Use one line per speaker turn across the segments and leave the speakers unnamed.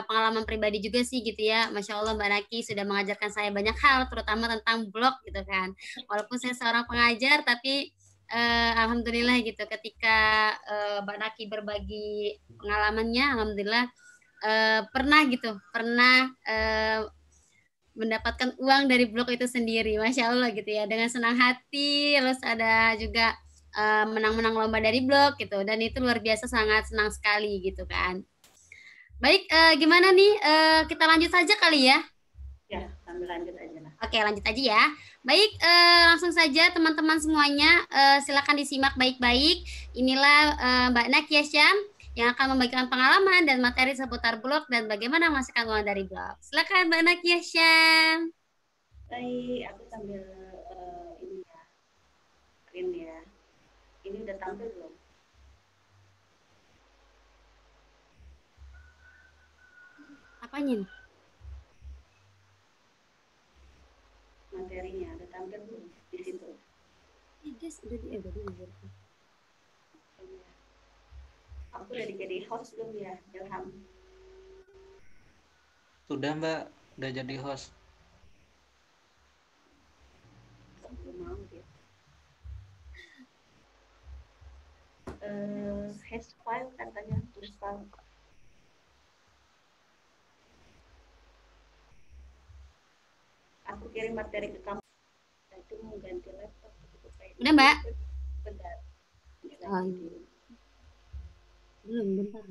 pengalaman pribadi juga sih gitu ya. Masya Allah Mbak Naki sudah mengajarkan saya banyak hal, terutama tentang blog gitu kan. Walaupun saya seorang pengajar, tapi alhamdulillah gitu ketika Mbak Naki berbagi pengalamannya, alhamdulillah pernah mendapatkan uang dari blog itu sendiri, Masya Allah gitu ya, dengan senang hati. Terus ada juga menang-menang lomba dari blog gitu, dan itu luar biasa, sangat senang sekali gitu kan. Baik, gimana nih? Kita lanjut saja kali ya?
Ya, sambil lanjut aja lah.
Oke, lanjut aja ya. Baik, langsung saja teman-teman semuanya, silakan disimak baik-baik. Inilah Mbak Nakia Syam yang akan membagikan pengalaman dan materi seputar blog dan bagaimana menghasilkan uang dari blog. Silakan Mbak Nakia Syam.
Baik, aku sambil ini ya, print ya. Ini udah tampil belum?
Apanya nih?
Materinya udah tampil belum di situ?
Guys, udah di
Aku udah jadi host belum ya, Ilham?
Sudah Mbak, udah jadi host.
Belum mau dia. Hash file katanya tulis file. Aku kirim materi ke kamu. Itu mau ganti laptop.
Udah Mbak?
Bentar.
Belum, bentar.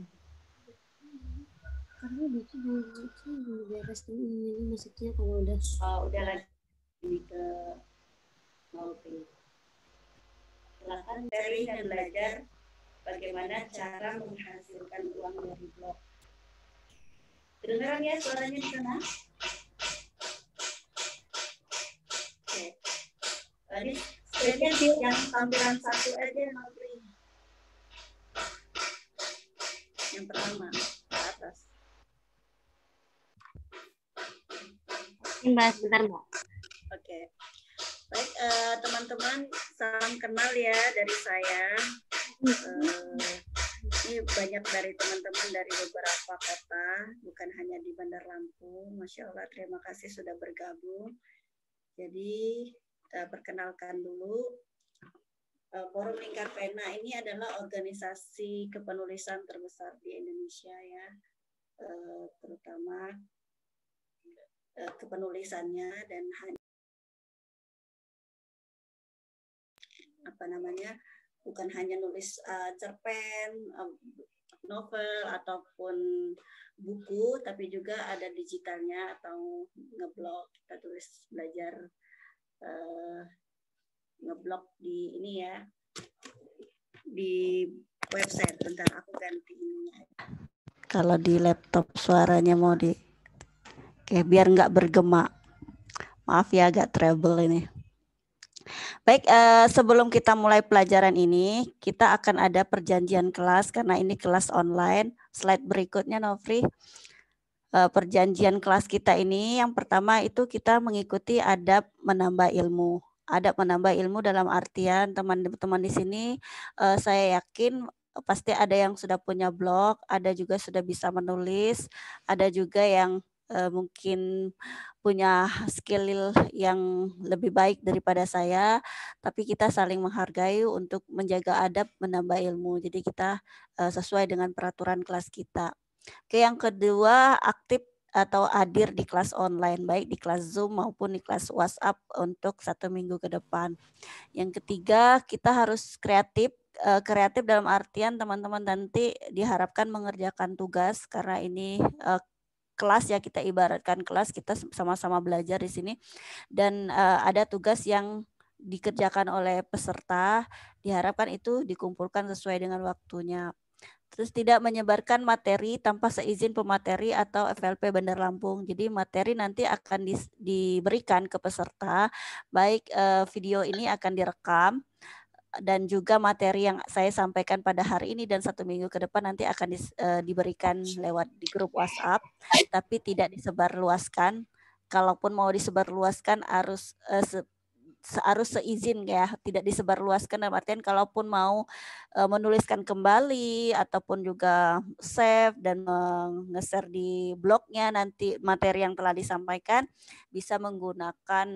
Karena itu belum beres ini, maksudnya kalau udah.
Udah lagi ini ke multi. Silakan sharing dan belajar bagaimana cara menghasilkan uang dari blog. Kedengaran ya suaranya di sana? Oke. Tadi screen-nya yang tampilan satu aja, Nopri. Yang pertama, ke atas.
Mbak, sebentar Mbak.
Oke. Baik, teman-teman, salam kenal ya dari saya. Ini banyak dari teman-teman dari beberapa kota, bukan hanya di Bandar Lampung. Masya Allah, terima kasih sudah bergabung. Jadi, perkenalkan dulu, Forum Lingkar Pena ini adalah organisasi kepenulisan terbesar di Indonesia ya, terutama kepenulisannya dan bukan hanya nulis cerpen, novel ataupun buku, tapi juga ada digitalnya atau ngeblog. Kita tulis belajar ngeblog di ini ya, di website. Bentar aku ganti ininya. Kalau di laptop suaranya mau di kayak biar nggak bergema. Maaf ya agak trouble ini. Baik, sebelum kita mulai pelajaran ini, kita akan ada perjanjian kelas karena ini kelas online. Slide berikutnya, Nofri. Perjanjian kelas kita ini yang pertama itu kita mengikuti adab menambah ilmu. Adab menambah ilmu dalam artian teman-teman di sini saya yakin pasti ada yang sudah punya blog, ada juga sudah bisa menulis, ada juga yang mungkin punya skill yang lebih baik daripada saya, tapi kita saling menghargai untuk menjaga adab menambah ilmu. Jadi kita sesuai dengan peraturan kelas kita. Oke, yang kedua aktif atau hadir di kelas online, baik di kelas Zoom maupun di kelas WhatsApp untuk 1 minggu ke depan. Yang ketiga, kita harus kreatif. Kreatif dalam artian teman-teman nanti diharapkan mengerjakan tugas karena ini kelas ya, kita ibaratkan kelas, kita sama-sama belajar di sini dan ada tugas yang dikerjakan oleh peserta, diharapkan itu dikumpulkan sesuai dengan waktunya. Terus tidak menyebarkan materi tanpa seizin pemateri atau FLP Bandar Lampung. Jadi materi nanti akan diberikan ke peserta, baik video ini akan direkam dan juga materi yang saya sampaikan pada hari ini dan 1 minggu ke depan nanti akan diberikan lewat di grup WhatsApp, tapi tidak disebarluaskan. Kalaupun mau disebarluaskan harus harus seizin ya, tidak disebarluaskan. Dalam artian kalaupun mau menuliskan kembali ataupun juga save dan nge-share di blognya nanti materi yang telah disampaikan, bisa menggunakan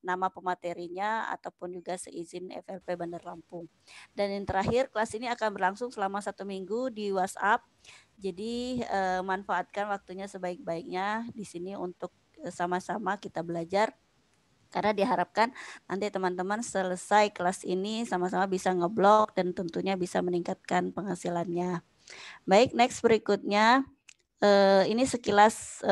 nama pematerinya ataupun juga seizin FLP Bandar Lampung. Dan yang terakhir, kelas ini akan berlangsung selama 1 minggu di WhatsApp. Jadi manfaatkan waktunya sebaik-baiknya di sini untuk sama-sama kita belajar. Karena diharapkan nanti teman-teman selesai kelas ini sama-sama bisa ngeblog dan tentunya bisa meningkatkan penghasilannya. Baik, next berikutnya. Ini sekilas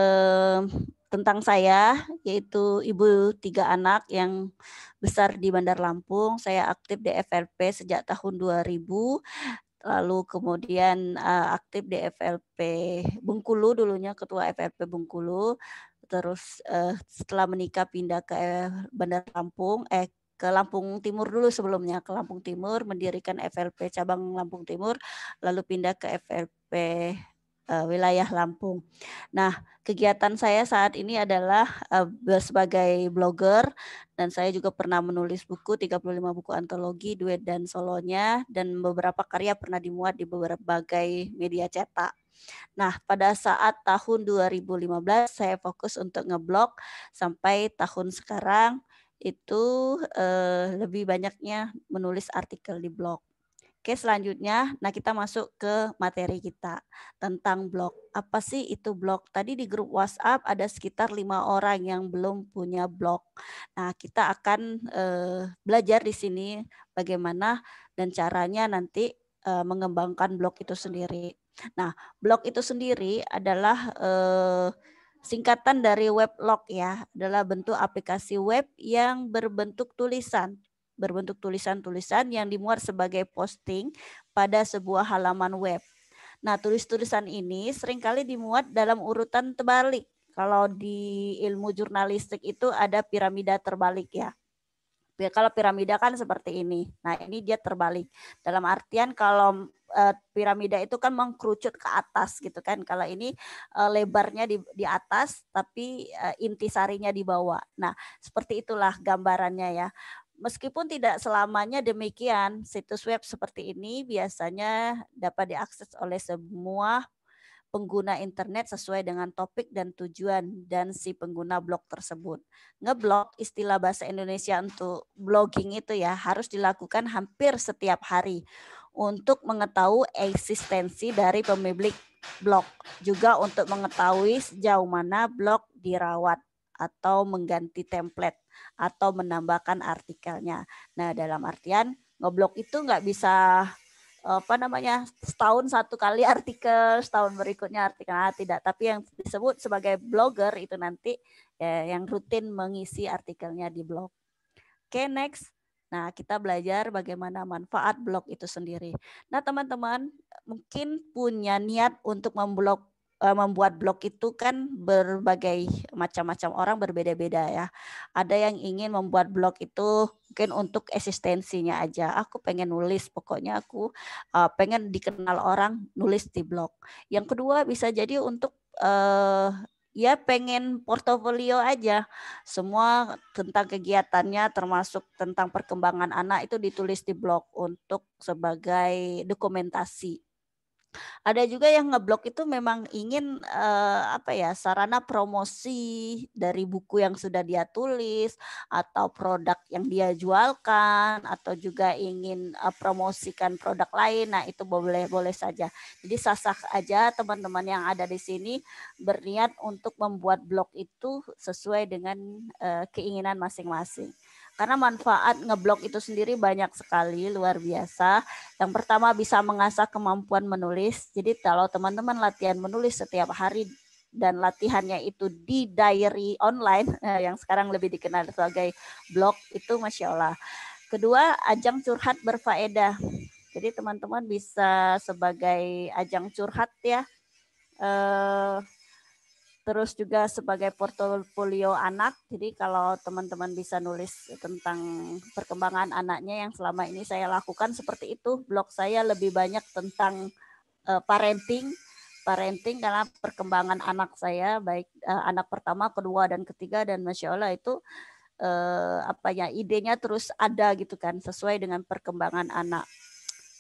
tentang saya, yaitu ibu 3 anak yang besar di Bandar Lampung. Saya aktif di FLP sejak tahun 2000. Lalu kemudian aktif di FLP Bengkulu, dulunya ketua FLP Bengkulu. Terus setelah menikah pindah ke Bandar Lampung, ke Lampung Timur dulu sebelumnya, ke Lampung Timur, mendirikan FLP cabang Lampung Timur, lalu pindah ke FLP wilayah Lampung. Nah, kegiatan saya saat ini adalah sebagai blogger, dan saya juga pernah menulis buku, 35 buku antologi, duet dan solonya, dan beberapa karya pernah dimuat di berbagai media cetak. Nah, pada saat tahun 2015 saya fokus untuk ngeblog, sampai tahun sekarang itu lebih banyaknya menulis artikel di blog. Oke, selanjutnya, nah kita masuk ke materi kita tentang blog. Apa sih itu blog? Tadi di grup WhatsApp ada sekitar 5 orang yang belum punya blog. Nah, kita akan belajar di sini bagaimana dan caranya nanti mengembangkan blog itu sendiri. Nah, blog itu sendiri adalah singkatan dari weblog ya, adalah bentuk aplikasi web yang berbentuk tulisan-tulisan yang dimuat sebagai posting pada sebuah halaman web. Nah, tulisan ini seringkali dimuat dalam urutan terbalik. Kalau di ilmu jurnalistik itu ada piramida terbalik ya. Kalau piramida kan seperti ini. Nah, ini dia terbalik. Dalam artian kalau piramida itu kan mengkerucut ke atas gitu kan. Kalau ini lebarnya di atas tapi intisarinya di bawah. Nah, seperti itulah gambarannya ya. Meskipun tidak selamanya demikian, situs web seperti ini biasanya dapat diakses oleh semua pengguna internet sesuai dengan topik dan tujuan dan si pengguna blog tersebut. Ngeblog, istilah bahasa Indonesia untuk blogging itu ya, harus dilakukan hampir setiap hari untuk mengetahui eksistensi dari pemilik blog, juga untuk mengetahui sejauh mana blog dirawat atau mengganti template atau menambahkan artikelnya. Nah, dalam artian ngeblog itu nggak bisa setahun 1 kali artikel, setahun berikutnya artikel, tidak. Tapi yang disebut sebagai blogger itu nanti yang rutin mengisi artikelnya di blog. Oke, next. Nah, kita belajar bagaimana manfaat blog itu sendiri. Nah, teman-teman mungkin punya niat untuk membuat blog itu kan berbagai macam-macam orang berbeda-beda ya. Ada yang ingin membuat blog itu mungkin untuk eksistensinya aja. Aku pengen nulis, pokoknya aku pengen dikenal orang nulis di blog. Yang kedua bisa jadi untuk ya pengen portofolio aja. Semua tentang kegiatannya termasuk tentang perkembangan anak itu ditulis di blog untuk sebagai dokumentasi. Ada juga yang ngeblog itu memang ingin sarana promosi dari buku yang sudah dia tulis atau produk yang dia jualkan atau juga ingin promosikan produk lain. Nah, itu boleh saja. Jadi sah-sah aja teman-teman yang ada di sini berniat untuk membuat blog itu sesuai dengan keinginan masing-masing. Karena manfaat ngeblog itu sendiri banyak sekali, luar biasa. Yang pertama bisa mengasah kemampuan menulis. Jadi kalau teman-teman latihan menulis setiap hari dan latihannya itu di diary online yang sekarang lebih dikenal sebagai blog, itu Masya Allah. Kedua, ajang curhat berfaedah. Jadi teman-teman bisa sebagai ajang curhat ya. Terus juga sebagai portofolio anak. Jadi kalau teman-teman bisa nulis tentang perkembangan anaknya yang selama ini saya lakukan seperti itu. Blog saya lebih banyak tentang parenting karena perkembangan anak saya, baik anak pertama, kedua, dan ketiga. Dan Masya Allah itu idenya terus ada gitu kan, sesuai dengan perkembangan anak.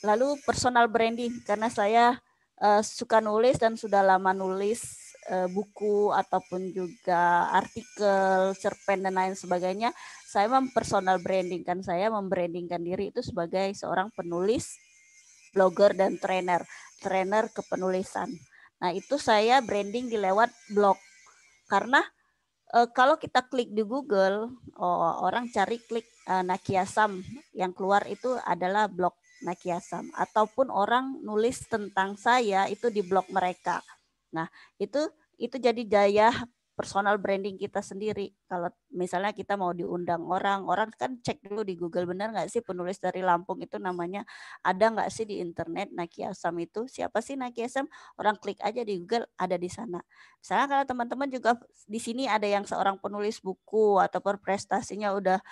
Lalu personal branding, karena saya suka nulis dan sudah lama nulis buku ataupun juga artikel, cerpen dan lain sebagainya. Saya mempersonal brandingkan, saya membrandingkan diri itu sebagai seorang penulis, blogger dan trainer kepenulisan. Nah, itu saya branding di lewat blog. Karena kalau kita klik di Google, orang cari klik Nakia Sam, yang keluar itu adalah blog Nakia Sam, ataupun orang nulis tentang saya itu di blog mereka. Nah, itu jadi daya personal branding kita sendiri. Kalau misalnya kita mau diundang orang kan cek dulu di Google, benar nggak sih penulis dari Lampung itu namanya, ada nggak sih di internet Nakia Sam itu, siapa sih Nakia Sam, orang klik aja di Google, ada di sana. Misalnya kalau teman-teman juga di sini ada yang seorang penulis buku ataupun prestasinya udah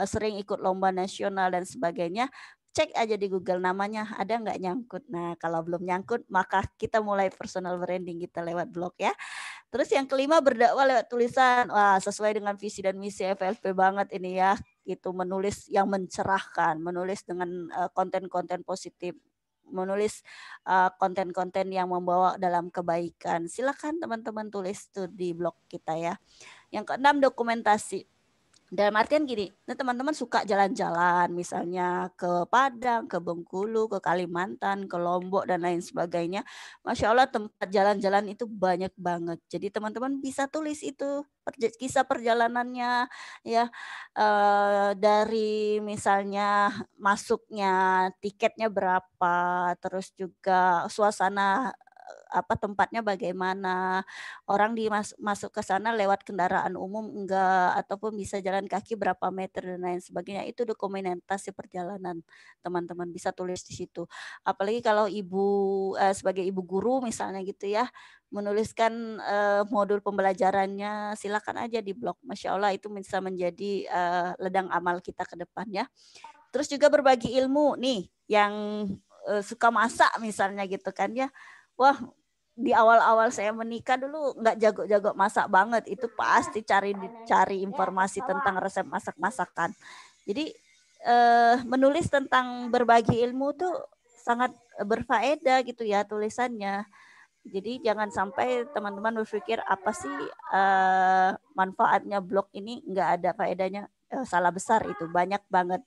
sering ikut lomba nasional dan sebagainya, cek aja di Google namanya ada nggak nyangkut. Nah, kalau belum nyangkut maka kita mulai personal branding kita lewat blog ya. Terus yang kelima, berdakwah lewat tulisan. Wah, sesuai dengan visi dan misi FLP banget ini ya. Itu menulis yang mencerahkan, menulis dengan konten-konten positif, menulis konten-konten yang membawa dalam kebaikan. Silakan teman-teman tulis tuh di blog kita ya. Yang keenam, dokumentasi. Dalam artian gini, nah teman-teman suka jalan-jalan misalnya ke Padang, ke Bengkulu, ke Kalimantan, ke Lombok dan lain sebagainya. Masya Allah tempat jalan-jalan itu banyak banget. Jadi teman-teman bisa tulis itu kisah perjalanannya ya, dari misalnya masuknya tiketnya berapa, terus juga suasana tempatnya bagaimana, orang masuk ke sana lewat kendaraan umum enggak, ataupun bisa jalan kaki berapa meter dan lain sebagainya. Itu dokumentasi perjalanan teman-teman, bisa tulis di situ. Apalagi kalau sebagai ibu guru misalnya gitu ya, menuliskan modul pembelajarannya, silakan aja di blog. Masya Allah itu bisa menjadi ledang amal kita ke depannya. Terus juga berbagi ilmu nih, yang suka masak misalnya gitu kan ya. Wah, di awal-awal saya menikah dulu nggak jago-jago masak banget, itu pasti cari informasi tentang resep masak-masakan. Jadi menulis tentang berbagi ilmu tuh sangat berfaedah gitu ya tulisannya. Jadi jangan sampai teman-teman berpikir apa sih manfaatnya blog ini, nggak ada faedahnya. Salah besar itu, banyak banget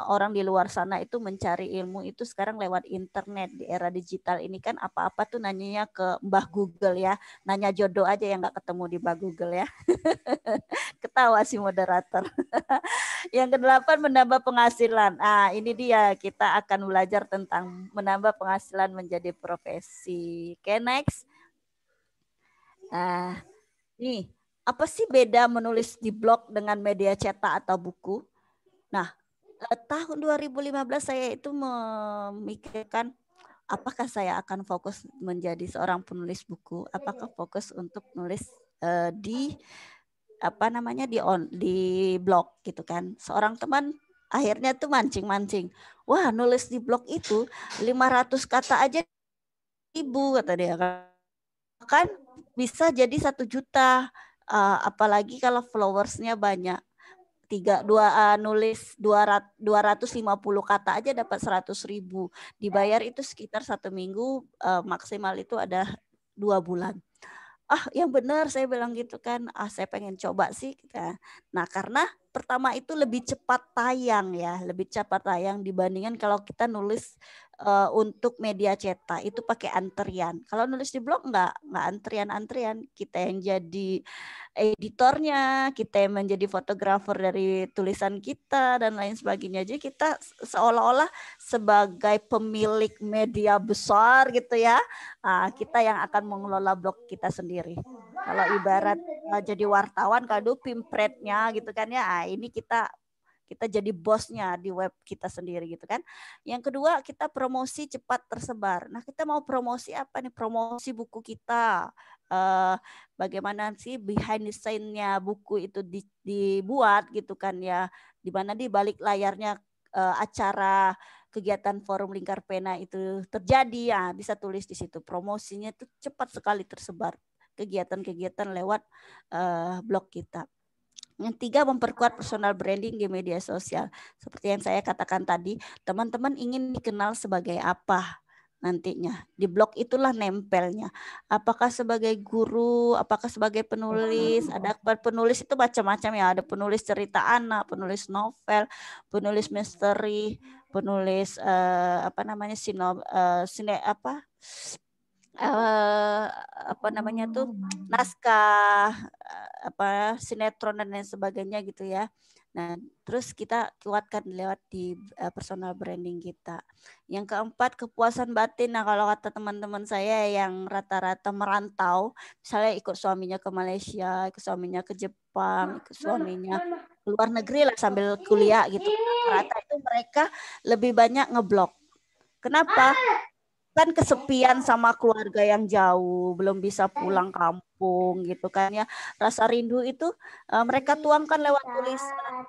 orang di luar sana itu mencari ilmu itu sekarang lewat internet. Di era digital ini kan apa-apa tuh nanyanya ke Mbah Google ya, nanya jodoh aja yang nggak ketemu di Mbah Google ya. Ketawa si moderator. Yang kedelapan, menambah penghasilan. Ini dia, kita akan belajar tentang menambah penghasilan menjadi profesi. Oke, next. Nih, apa sih beda menulis di blog dengan media cetak atau buku? Nah, tahun 2015 saya itu memikirkan apakah saya akan fokus menjadi seorang penulis buku, apakah fokus untuk nulis di blog gitu kan. Seorang teman akhirnya tuh mancing-mancing. Wah, nulis di blog itu 500 kata aja 1.000 kata dia kan bisa jadi 1 juta. Apalagi kalau followersnya banyak. Nulis 250 kata aja dapat 100.000. Dibayar itu sekitar 1 minggu, maksimal itu ada 2 bulan. Yang benar saya bilang gitu kan, saya pengen coba sih. Nah, karena pertama itu lebih cepat tayang ya, lebih cepat tayang dibandingkan kalau kita nulis untuk media cetak itu pakai antrian. Kalau nulis di blog enggak antrian, kita yang jadi editornya, kita yang menjadi fotografer dari tulisan kita dan lain sebagainya. Jadi kita seolah-olah sebagai pemilik media besar gitu ya. Kita yang akan mengelola blog kita sendiri. Kalau ibarat jadi wartawan, kalau pimpretnya gitu kan ya, ini kita jadi bosnya di web kita sendiri gitu kan. Yang kedua, kita promosi cepat tersebar. Nah, kita mau promosi apa nih? Promosi buku kita. Bagaimana sih behind the scene-nya buku itu dibuat gitu kan ya. Di mana di balik layarnya acara kegiatan Forum Lingkar Pena itu terjadi, ya bisa tulis di situ. Promosinya itu cepat sekali tersebar. kegiatan-kegiatan lewat blog kita. Yang 3, memperkuat personal branding di media sosial. Seperti yang saya katakan tadi, teman-teman ingin dikenal sebagai apa nantinya. Di blog itulah nempelnya. Apakah sebagai guru, apakah sebagai penulis. Ada penulis itu macam-macam ya. Ada penulis cerita anak, penulis novel, penulis misteri, penulis naskah, sinetron dan lain sebagainya gitu ya. Nah, terus kita kuatkan lewat di personal branding kita. Yang keempat, kepuasan batin. Nah, kalau kata teman-teman saya yang rata-rata merantau, misalnya ikut suaminya ke Malaysia, ikut suaminya ke Jepang, ikut suaminya ke luar negeri lah sambil kuliah gitu. Rata-rata itu mereka lebih banyak ngeblok. Kenapa? Kan kesepian sama keluarga yang jauh, belum bisa pulang kampung gitu kan ya. Rasa rindu itu mereka tuangkan lewat tulisan.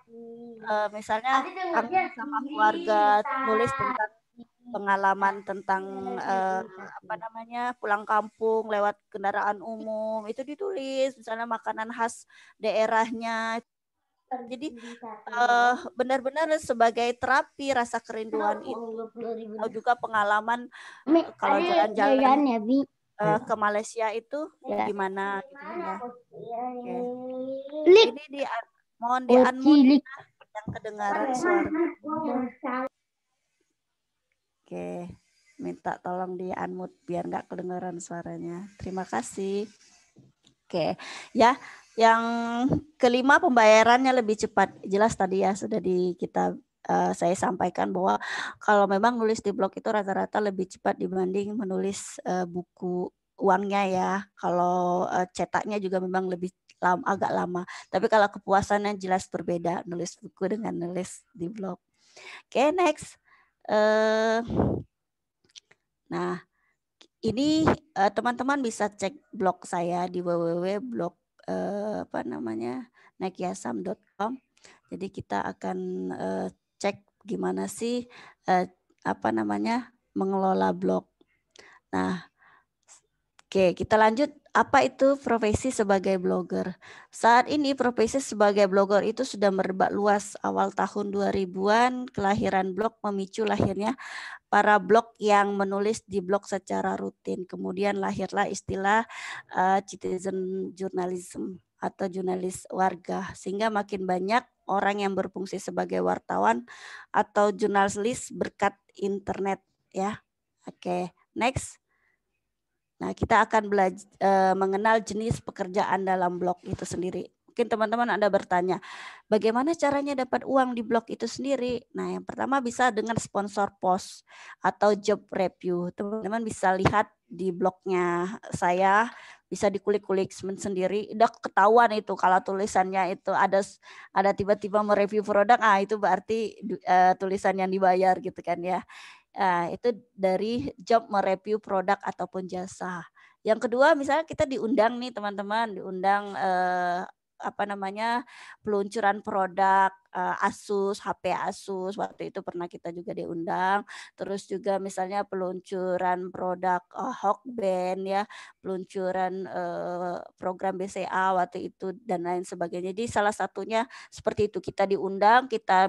Misalnya kangen sama keluarga, nulis tentang pengalaman tentang pulang kampung lewat kendaraan umum, itu ditulis. Misalnya makanan khas daerahnya. Jadi benar-benar sebagai terapi rasa kerinduan itu. Atau juga pengalaman kalau jalan-jalan ke Malaysia itu gimana gitu ya. Oke. Ini mohon di-unmute yang kedengaran suara. Oke, minta tolong di-unmute biar nggak kedengaran suaranya. Terima kasih. Oke, ya. Yang kelima, pembayarannya lebih cepat. Jelas tadi ya sudah saya sampaikan bahwa kalau memang nulis di blog itu rata-rata lebih cepat dibanding menulis buku uangnya ya. Kalau cetaknya juga memang lebih agak lama. Tapi kalau kepuasannya jelas berbeda nulis buku dengan nulis di blog. Oke, next. Nah, ini teman-teman bisa cek blog saya di www.blog nakiasam.com. Jadi kita akan cek gimana sih mengelola blog. Nah, oke, kita lanjut. Apa itu profesi sebagai blogger? Saat ini profesi sebagai blogger itu sudah merebak luas. Awal tahun 2000-an kelahiran blog memicu lahirnya para blog yang menulis di blog secara rutin. Kemudian lahirlah istilah citizen journalism atau jurnalis warga, sehingga makin banyak orang yang berfungsi sebagai wartawan atau jurnalis berkat internet ya. Oke, next. Nah, kita akan mengenal jenis pekerjaan dalam blog itu sendiri. Mungkin teman-teman Anda bertanya, bagaimana caranya dapat uang di blog itu sendiri? Nah, yang pertama bisa dengan sponsor post atau job review. Teman-teman bisa lihat di blognya saya, bisa dikulik-kulik sendiri. Udah ketahuan itu kalau tulisannya itu ada tiba-tiba mereview produk, itu berarti tulisan yang dibayar gitu kan ya. Itu dari job mereview produk ataupun jasa. Yang kedua, misalnya kita diundang nih teman-teman, diundang peluncuran produk Asus, HP Asus, waktu itu pernah kita juga diundang. Terus juga misalnya peluncuran produk Hawkband ya, peluncuran program BCA waktu itu dan lain sebagainya. Jadi salah satunya seperti itu, kita diundang, kita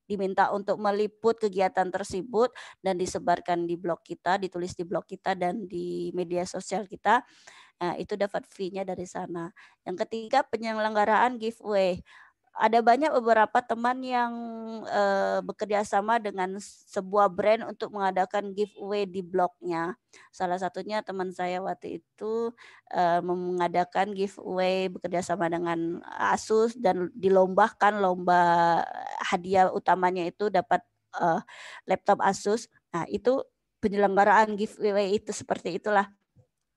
diminta untuk meliput kegiatan tersebut dan disebarkan di blog kita, ditulis di blog kita dan di media sosial kita. Itu dapat fee-nya dari sana. Yang ketiga, penyelenggaraan giveaway. Ada banyak beberapa teman yang bekerja sama dengan sebuah brand untuk mengadakan giveaway di blognya. Salah satunya teman saya waktu itu mengadakan giveaway bekerja sama dengan Asus dan dilombakan lomba hadiah utamanya itu dapat laptop Asus. Nah, itu penyelenggaraan giveaway itu seperti itulah.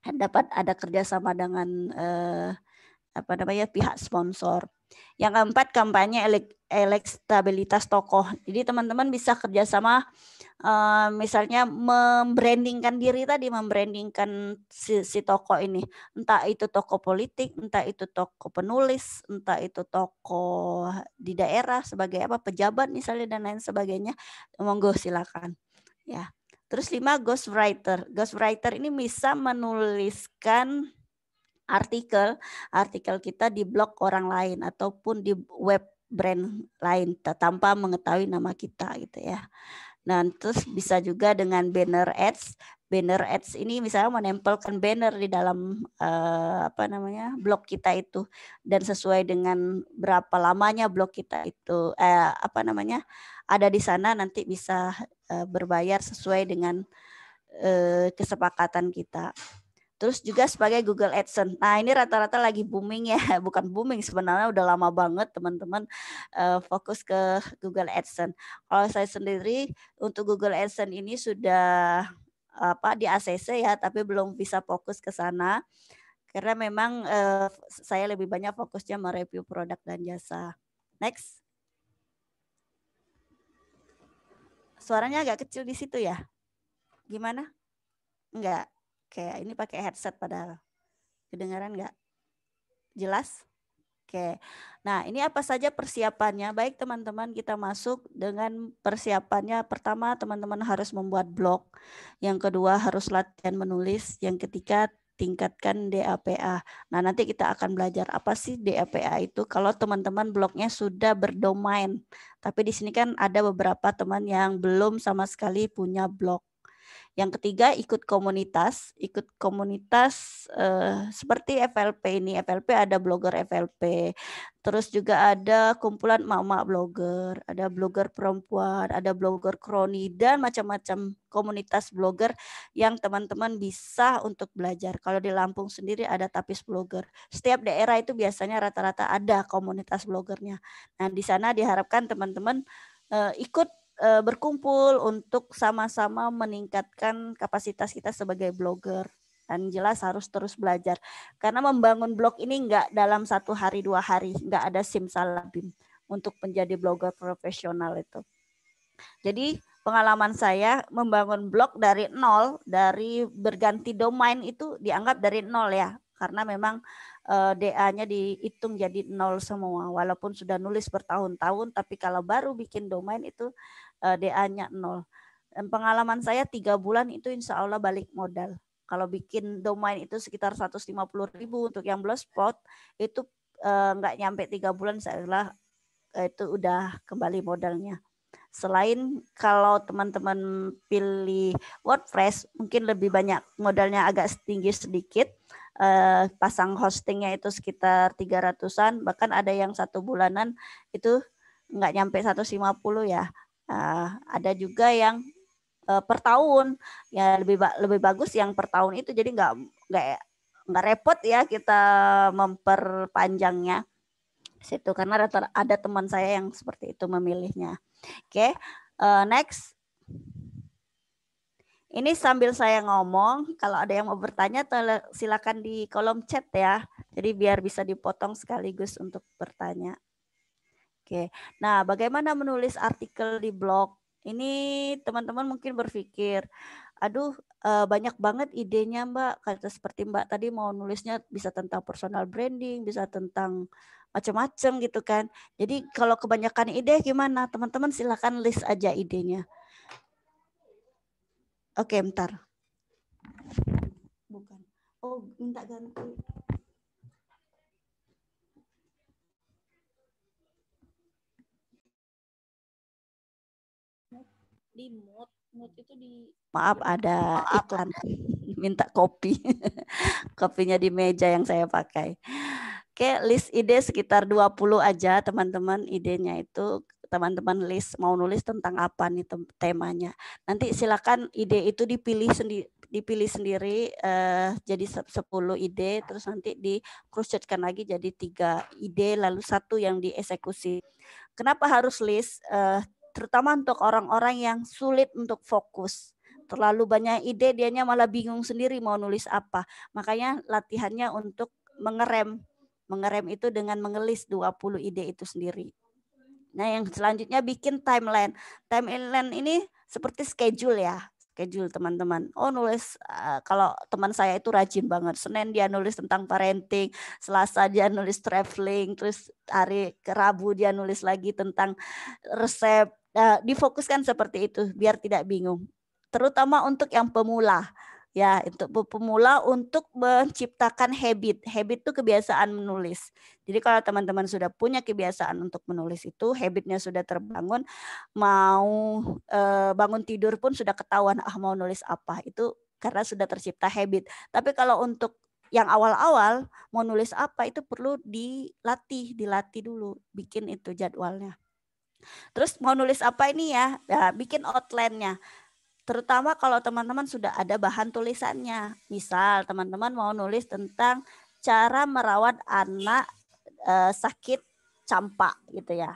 Dapat ada kerjasama dengan pihak sponsor. Yang keempat, kampanye elektabilitas tokoh. Jadi teman-teman bisa kerjasama misalnya membrandingkan diri tadi, membrandingkan si tokoh ini. Entah itu tokoh politik, entah itu tokoh penulis, entah itu tokoh di daerah sebagai pejabat misalnya dan lain sebagainya. Monggo silakan. Ya. Terus 5 ghostwriter. Ghostwriter ini bisa menuliskan artikel kita di blog orang lain ataupun di web brand lain tanpa mengetahui nama kita gitu ya. Nah, terus bisa juga dengan banner ads. Banner ads ini misalnya menempelkan banner di dalam blog kita itu dan sesuai dengan berapa lamanya blog kita itu ada di sana, nanti bisa berbayar sesuai dengan kesepakatan kita. Terus juga sebagai Google AdSense. Nah, ini rata-rata lagi booming ya, bukan booming sebenarnya, udah lama banget teman-teman fokus ke Google AdSense. Kalau saya sendiri untuk Google AdSense ini sudah di ACC ya, tapi belum bisa fokus ke sana karena memang saya lebih banyak fokusnya mereview produk dan jasa. Next. Suaranya agak kecil di situ ya. Gimana? Enggak. Kayak ini pakai headset padahal. Kedengaran enggak? Jelas? Oke. Nah, ini apa saja persiapannya? Baik teman-teman, kita masuk dengan persiapannya. Pertama, teman-teman harus membuat blog. Yang kedua, harus latihan menulis. Yang ketiga, tingkatkan DAPA. Nah, nanti kita akan belajar apa sih DAPA itu kalau teman-teman blognya sudah berdomain. Tapi di sini kan ada beberapa teman yang belum sama sekali punya blog. Yang ketiga, ikut komunitas seperti FLP ini. FLP ada blogger FLP. Terus juga ada kumpulan emak-emak blogger, ada blogger perempuan, ada blogger kroni, dan macam-macam komunitas blogger yang teman-teman bisa untuk belajar. Kalau di Lampung sendiri ada Tapis Blogger. Setiap daerah itu biasanya rata-rata ada komunitas bloggernya. Nah, di sana diharapkan teman-teman ikut berkumpul untuk sama-sama meningkatkan kapasitas kita sebagai blogger. Dan jelas harus terus belajar. Karena membangun blog ini enggak dalam 1 hari 2 hari. Enggak ada simsalabim untuk menjadi blogger profesional itu. Jadi pengalaman saya membangun blog dari nol, dari berganti domain itu dianggap dari nol ya. Karena memang DA-nya dihitung jadi nol semua. Walaupun sudah nulis bertahun-tahun, tapi kalau baru bikin domain itu DA-nya nol. Dan pengalaman saya 3 bulan itu insya Allah balik modal. Kalau bikin domain itu sekitar 150.000 untuk yang blogspot itu nggak nyampe 3 bulan saya itu udah kembali modalnya. Selain kalau teman-teman pilih WordPress mungkin lebih banyak modalnya agak tinggi sedikit. Pasang hostingnya itu sekitar 300-an, bahkan ada yang 1 bulanan itu nggak nyampe 150 ya. Ada juga yang per tahun ya, lebih bagus yang per tahun itu, jadi nggak repot ya kita memperpanjangnya situ karena ada teman saya yang seperti itu memilihnya. Oke, next. Ini sambil saya ngomong, kalau ada yang mau bertanya silakan di kolom chat ya. Jadi biar bisa dipotong sekaligus untuk bertanya. Oke. Nah, bagaimana menulis artikel di blog? Ini teman-teman mungkin berpikir, aduh banyak banget idenya Mbak. Kata seperti Mbak tadi mau nulisnya bisa tentang personal branding, bisa tentang macam-macam gitu kan. Jadi kalau kebanyakan ide gimana? Teman-teman silakan list aja idenya. Oke, bentar. Bukan. Oh, minta ganti. Di mute itu di. Maaf, ada iklan. Minta kopi. Kopinya di meja yang saya pakai. Oke, list ide sekitar 20 aja teman-teman. Idenya itu teman-teman list mau nulis tentang apa nih temanya. Nanti silakan ide itu dipilih sendiri jadi 10 ide, terus nanti dikerucutkan lagi jadi 3 ide, lalu 1 yang dieksekusi. Kenapa harus list? Terutama untuk orang-orang yang sulit untuk fokus. Terlalu banyak ide, dianya malah bingung sendiri mau nulis apa. Makanya latihannya untuk mengerem itu dengan mengelis 20 ide itu sendiri. Nah, yang selanjutnya bikin timeline. Timeline ini seperti schedule ya. Schedule teman-teman. Oh, nulis kalau teman saya itu rajin banget. Senin dia nulis tentang parenting, Selasa dia nulis traveling, terus hari Rabu dia nulis lagi tentang resep. Difokuskan seperti itu biar tidak bingung. terutama untuk yang pemula. Ya, untuk pemula untuk menciptakan habit. Habit itu kebiasaan menulis. Jadi kalau teman-teman sudah punya kebiasaan untuk menulis itu, habitnya sudah terbangun, mau bangun tidur pun sudah ketahuan mau nulis apa. Itu karena sudah tercipta habit. Tapi kalau untuk yang awal-awal mau nulis apa itu perlu dilatih dulu, bikin itu jadwalnya. Terus mau nulis apa ini ya, bikin outline-nya. Terutama kalau teman-teman sudah ada bahan tulisannya. Misal teman-teman mau nulis tentang cara merawat anak sakit campak gitu ya.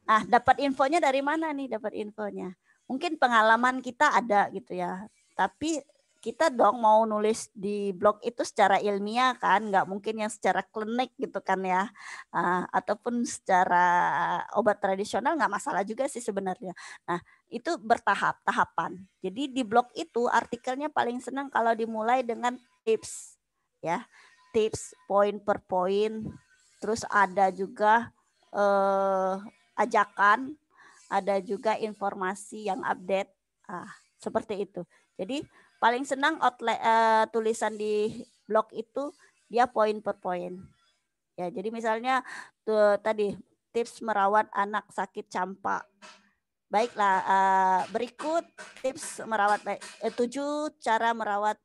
Nah, dapat infonya dari mana nih? Dapat infonya. Mungkin pengalaman kita ada gitu ya. Tapi kita dong mau nulis di blog itu secara ilmiah kan, nggak mungkin yang secara klinik gitu kan ya, ataupun secara obat tradisional nggak masalah juga sih sebenarnya. Nah itu tahapan. Jadi di blog itu artikelnya paling senang kalau dimulai dengan tips ya, tips poin per poin, terus ada juga ajakan, ada juga informasi yang update, seperti itu. Jadi paling senang tulisan di blog itu dia poin per poin. Ya, jadi misalnya tadi tips merawat anak sakit campak. Baiklah, berikut tips merawat 7 cara merawat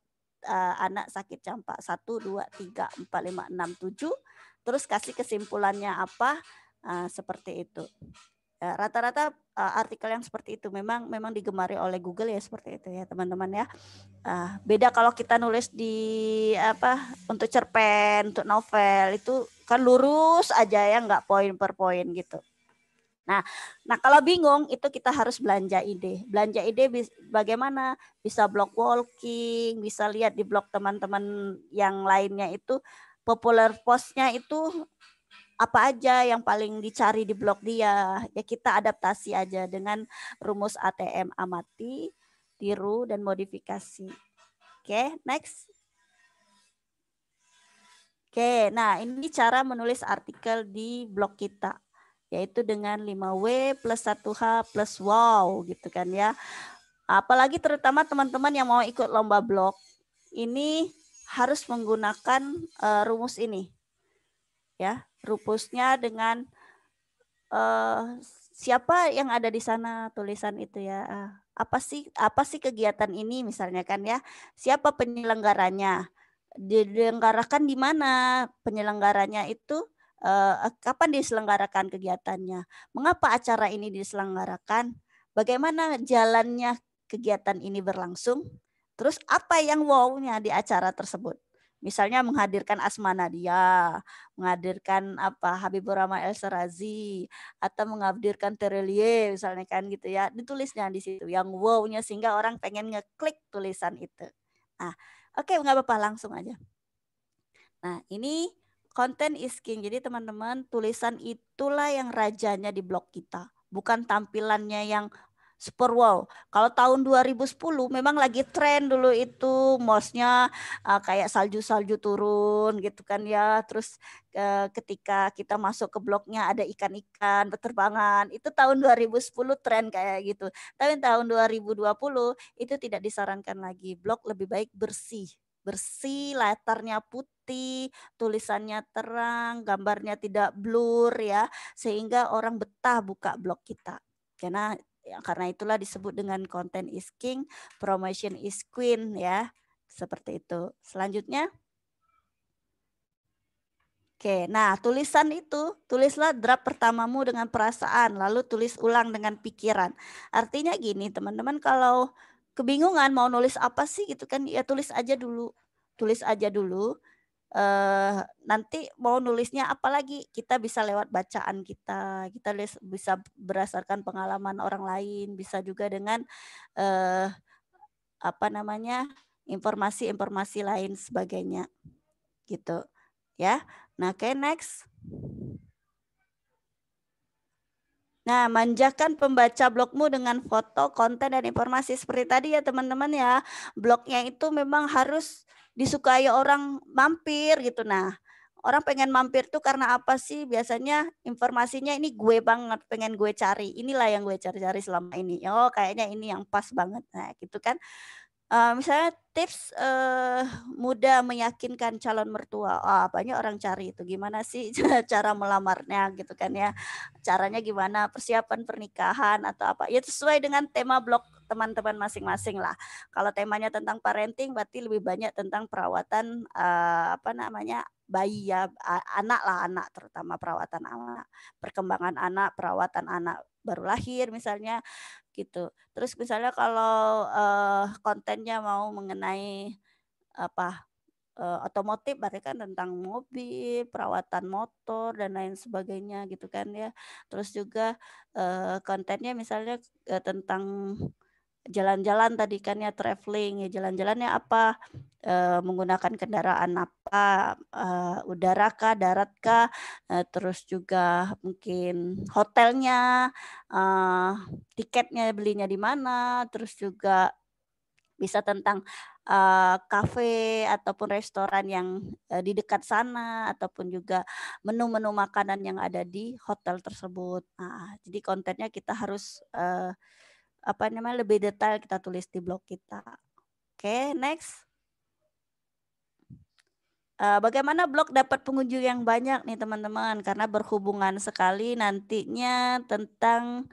anak sakit campak. 1, 2, 3, 4, 5, 6, 7. Terus kasih kesimpulannya apa, seperti itu. Rata-rata artikel yang seperti itu memang digemari oleh Google ya, seperti itu ya teman-teman ya. Beda kalau kita nulis di untuk cerpen, untuk novel itu kan lurus aja ya, nggak poin per poin gitu. Nah kalau bingung itu kita harus belanja ide. Belanja ide bagaimana? Bisa blog walking, bisa lihat di blog teman-teman yang lainnya itu popular postnya itu apa aja yang paling dicari di blog dia. Ya kita adaptasi aja dengan rumus ATM, amati, tiru, dan modifikasi. Oke, next. Oke, nah ini cara menulis artikel di blog kita. Yaitu dengan 5W plus 1H plus wow gitu kan ya. Apalagi terutama teman-teman yang mau ikut lomba blog. Ini harus menggunakan rumus ini. Ya, rumusnya dengan siapa yang ada di sana, tulisan itu ya. Apa sih kegiatan ini misalnya kan ya? Siapa penyelenggaranya? Diselenggarakan di mana? Penyelenggaranya itu kapan diselenggarakan kegiatannya? Mengapa acara ini diselenggarakan? Bagaimana jalannya kegiatan ini berlangsung? Terus apa yang wow-nya di acara tersebut? Misalnya menghadirkan Asma Nadia, menghadirkan Habibur Rahman El Serazi, atau menghadirkan Terelie misalnya kan gitu ya. Ditulisnya di situ yang wow-nya sehingga orang pengen ngeklik tulisan itu. Nah, oke, nggak apa-apa, langsung aja. Nah, ini content is king. Jadi teman-teman, tulisan itulah yang rajanya di blog kita. Bukan tampilannya yang super wow. Kalau tahun 2010 memang lagi tren dulu itu mouse-nya kayak salju-salju turun gitu kan ya. Terus ketika kita masuk ke blognya ada ikan-ikan berterbangan. Itu tahun 2010 tren kayak gitu. Tapi tahun 2020 itu tidak disarankan lagi. Blog lebih baik bersih, letternya putih, tulisannya terang, gambarnya tidak blur ya, sehingga orang betah buka blog kita. Karena itulah disebut dengan content is king, promotion is queen ya. Seperti itu. Selanjutnya. Oke, nah tulisan itu, tulislah draft pertamamu dengan perasaan, lalu tulis ulang dengan pikiran. Artinya gini teman-teman, kalau kebingungan mau nulis apa sih gitu kan, ya tulis aja dulu. Nanti mau nulisnya apa lagi kita bisa lewat bacaan kita bisa berdasarkan pengalaman orang lain, bisa juga dengan informasi lain sebagainya gitu ya. Nah, oke, next. Nah, manjakan pembaca blogmu dengan foto, konten, dan informasi seperti tadi ya teman-teman ya. Blognya itu memang harus disukai orang mampir gitu. Nah, Orang pengen mampir tuh karena apa sih? Biasanya informasinya ini gue banget, pengen gue cari. Inilah yang gue cari-cari selama ini. Oh, kayaknya ini yang pas banget. Nah, gitu kan. Misalnya tips mudah meyakinkan calon mertua. Banyak orang cari itu. Gimana sih cara melamarnya gitu kan ya. Caranya gimana, persiapan pernikahan atau apa. Ya sesuai dengan tema blog teman-teman masing-masing lah. Kalau temanya tentang parenting berarti lebih banyak tentang perawatan bayi ya, anak terutama perawatan anak, perkembangan anak, perawatan anak baru lahir misalnya gitu. Terus misalnya kalau kontennya mau mengenai otomotif berarti kan tentang mobil, perawatan motor dan lain sebagainya gitu kan ya. Terus juga kontennya misalnya tentang jalan-jalan tadi kan ya, traveling ya, jalan-jalannya apa, menggunakan kendaraan apa, udara kah, darat kah, terus juga mungkin hotelnya, tiketnya belinya di mana, terus juga bisa tentang kafe ataupun restoran yang di dekat sana ataupun juga menu-menu makanan yang ada di hotel tersebut. Nah, jadi kontennya kita harus lebih detail kita tulis di blog kita. Oke, next. Bagaimana blog dapat pengunjung yang banyak nih teman-teman, karena berhubungan sekali nantinya tentang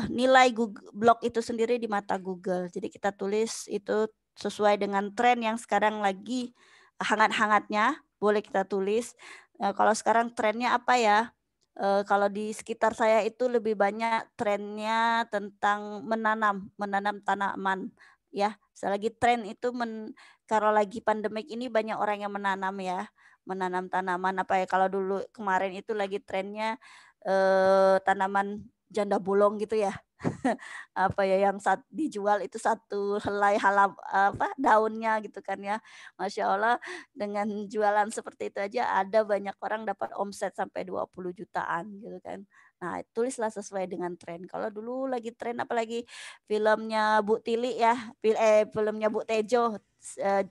nilai blog itu sendiri di mata Google. Jadi kita tulis itu sesuai dengan tren yang sekarang lagi hangat-hangatnya, boleh kita tulis. Kalau sekarang trennya apa ya? Kalau di sekitar saya itu lebih banyak trennya tentang menanam tanaman ya. Selagi tren itu kalau lagi pandemik ini banyak orang yang menanam ya, menanam tanaman apa ya, kalau dulu kemarin itu lagi trennya tanaman janda bolong gitu ya. Apa ya yang dijual itu satu helai daunnya gitu kan ya. Masya Allah, dengan jualan seperti itu aja ada banyak orang dapat omset sampai 20 jutaan gitu kan. Nah, tulislah sesuai dengan tren. Kalau dulu lagi tren apalagi filmnya Bu Tili ya, filmnya Bu Tejo,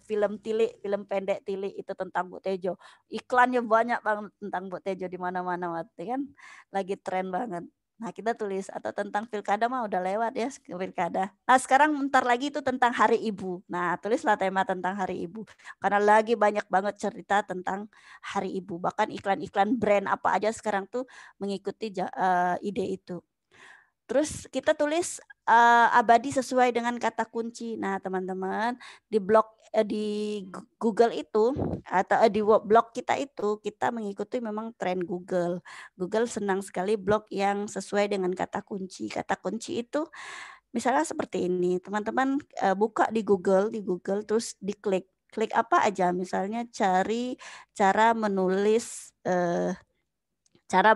film Tili, film pendek Tili itu tentang Bu Tejo. Iklannya banyak banget tentang Bu Tejo di mana-mana kan. Lagi tren banget. Nah, kita tulis atau tentang pilkada mah udah lewat ya pilkada. Nah, sekarang bentar lagi itu tentang Hari Ibu. Nah, tulislah tema tentang Hari Ibu. Karena lagi banyak banget cerita tentang Hari Ibu. Bahkan iklan-iklan brand apa aja sekarang tuh mengikuti ide itu. Terus kita tulis abadi sesuai dengan kata kunci. Nah, teman-teman, di blog di Google itu atau di blog kita itu kita mengikuti memang tren Google. Google senang sekali blog yang sesuai dengan kata kunci. Kata kunci itu misalnya seperti ini. Teman-teman buka di Google terus diklik. Klik apa aja? Misalnya cari cara menulis cara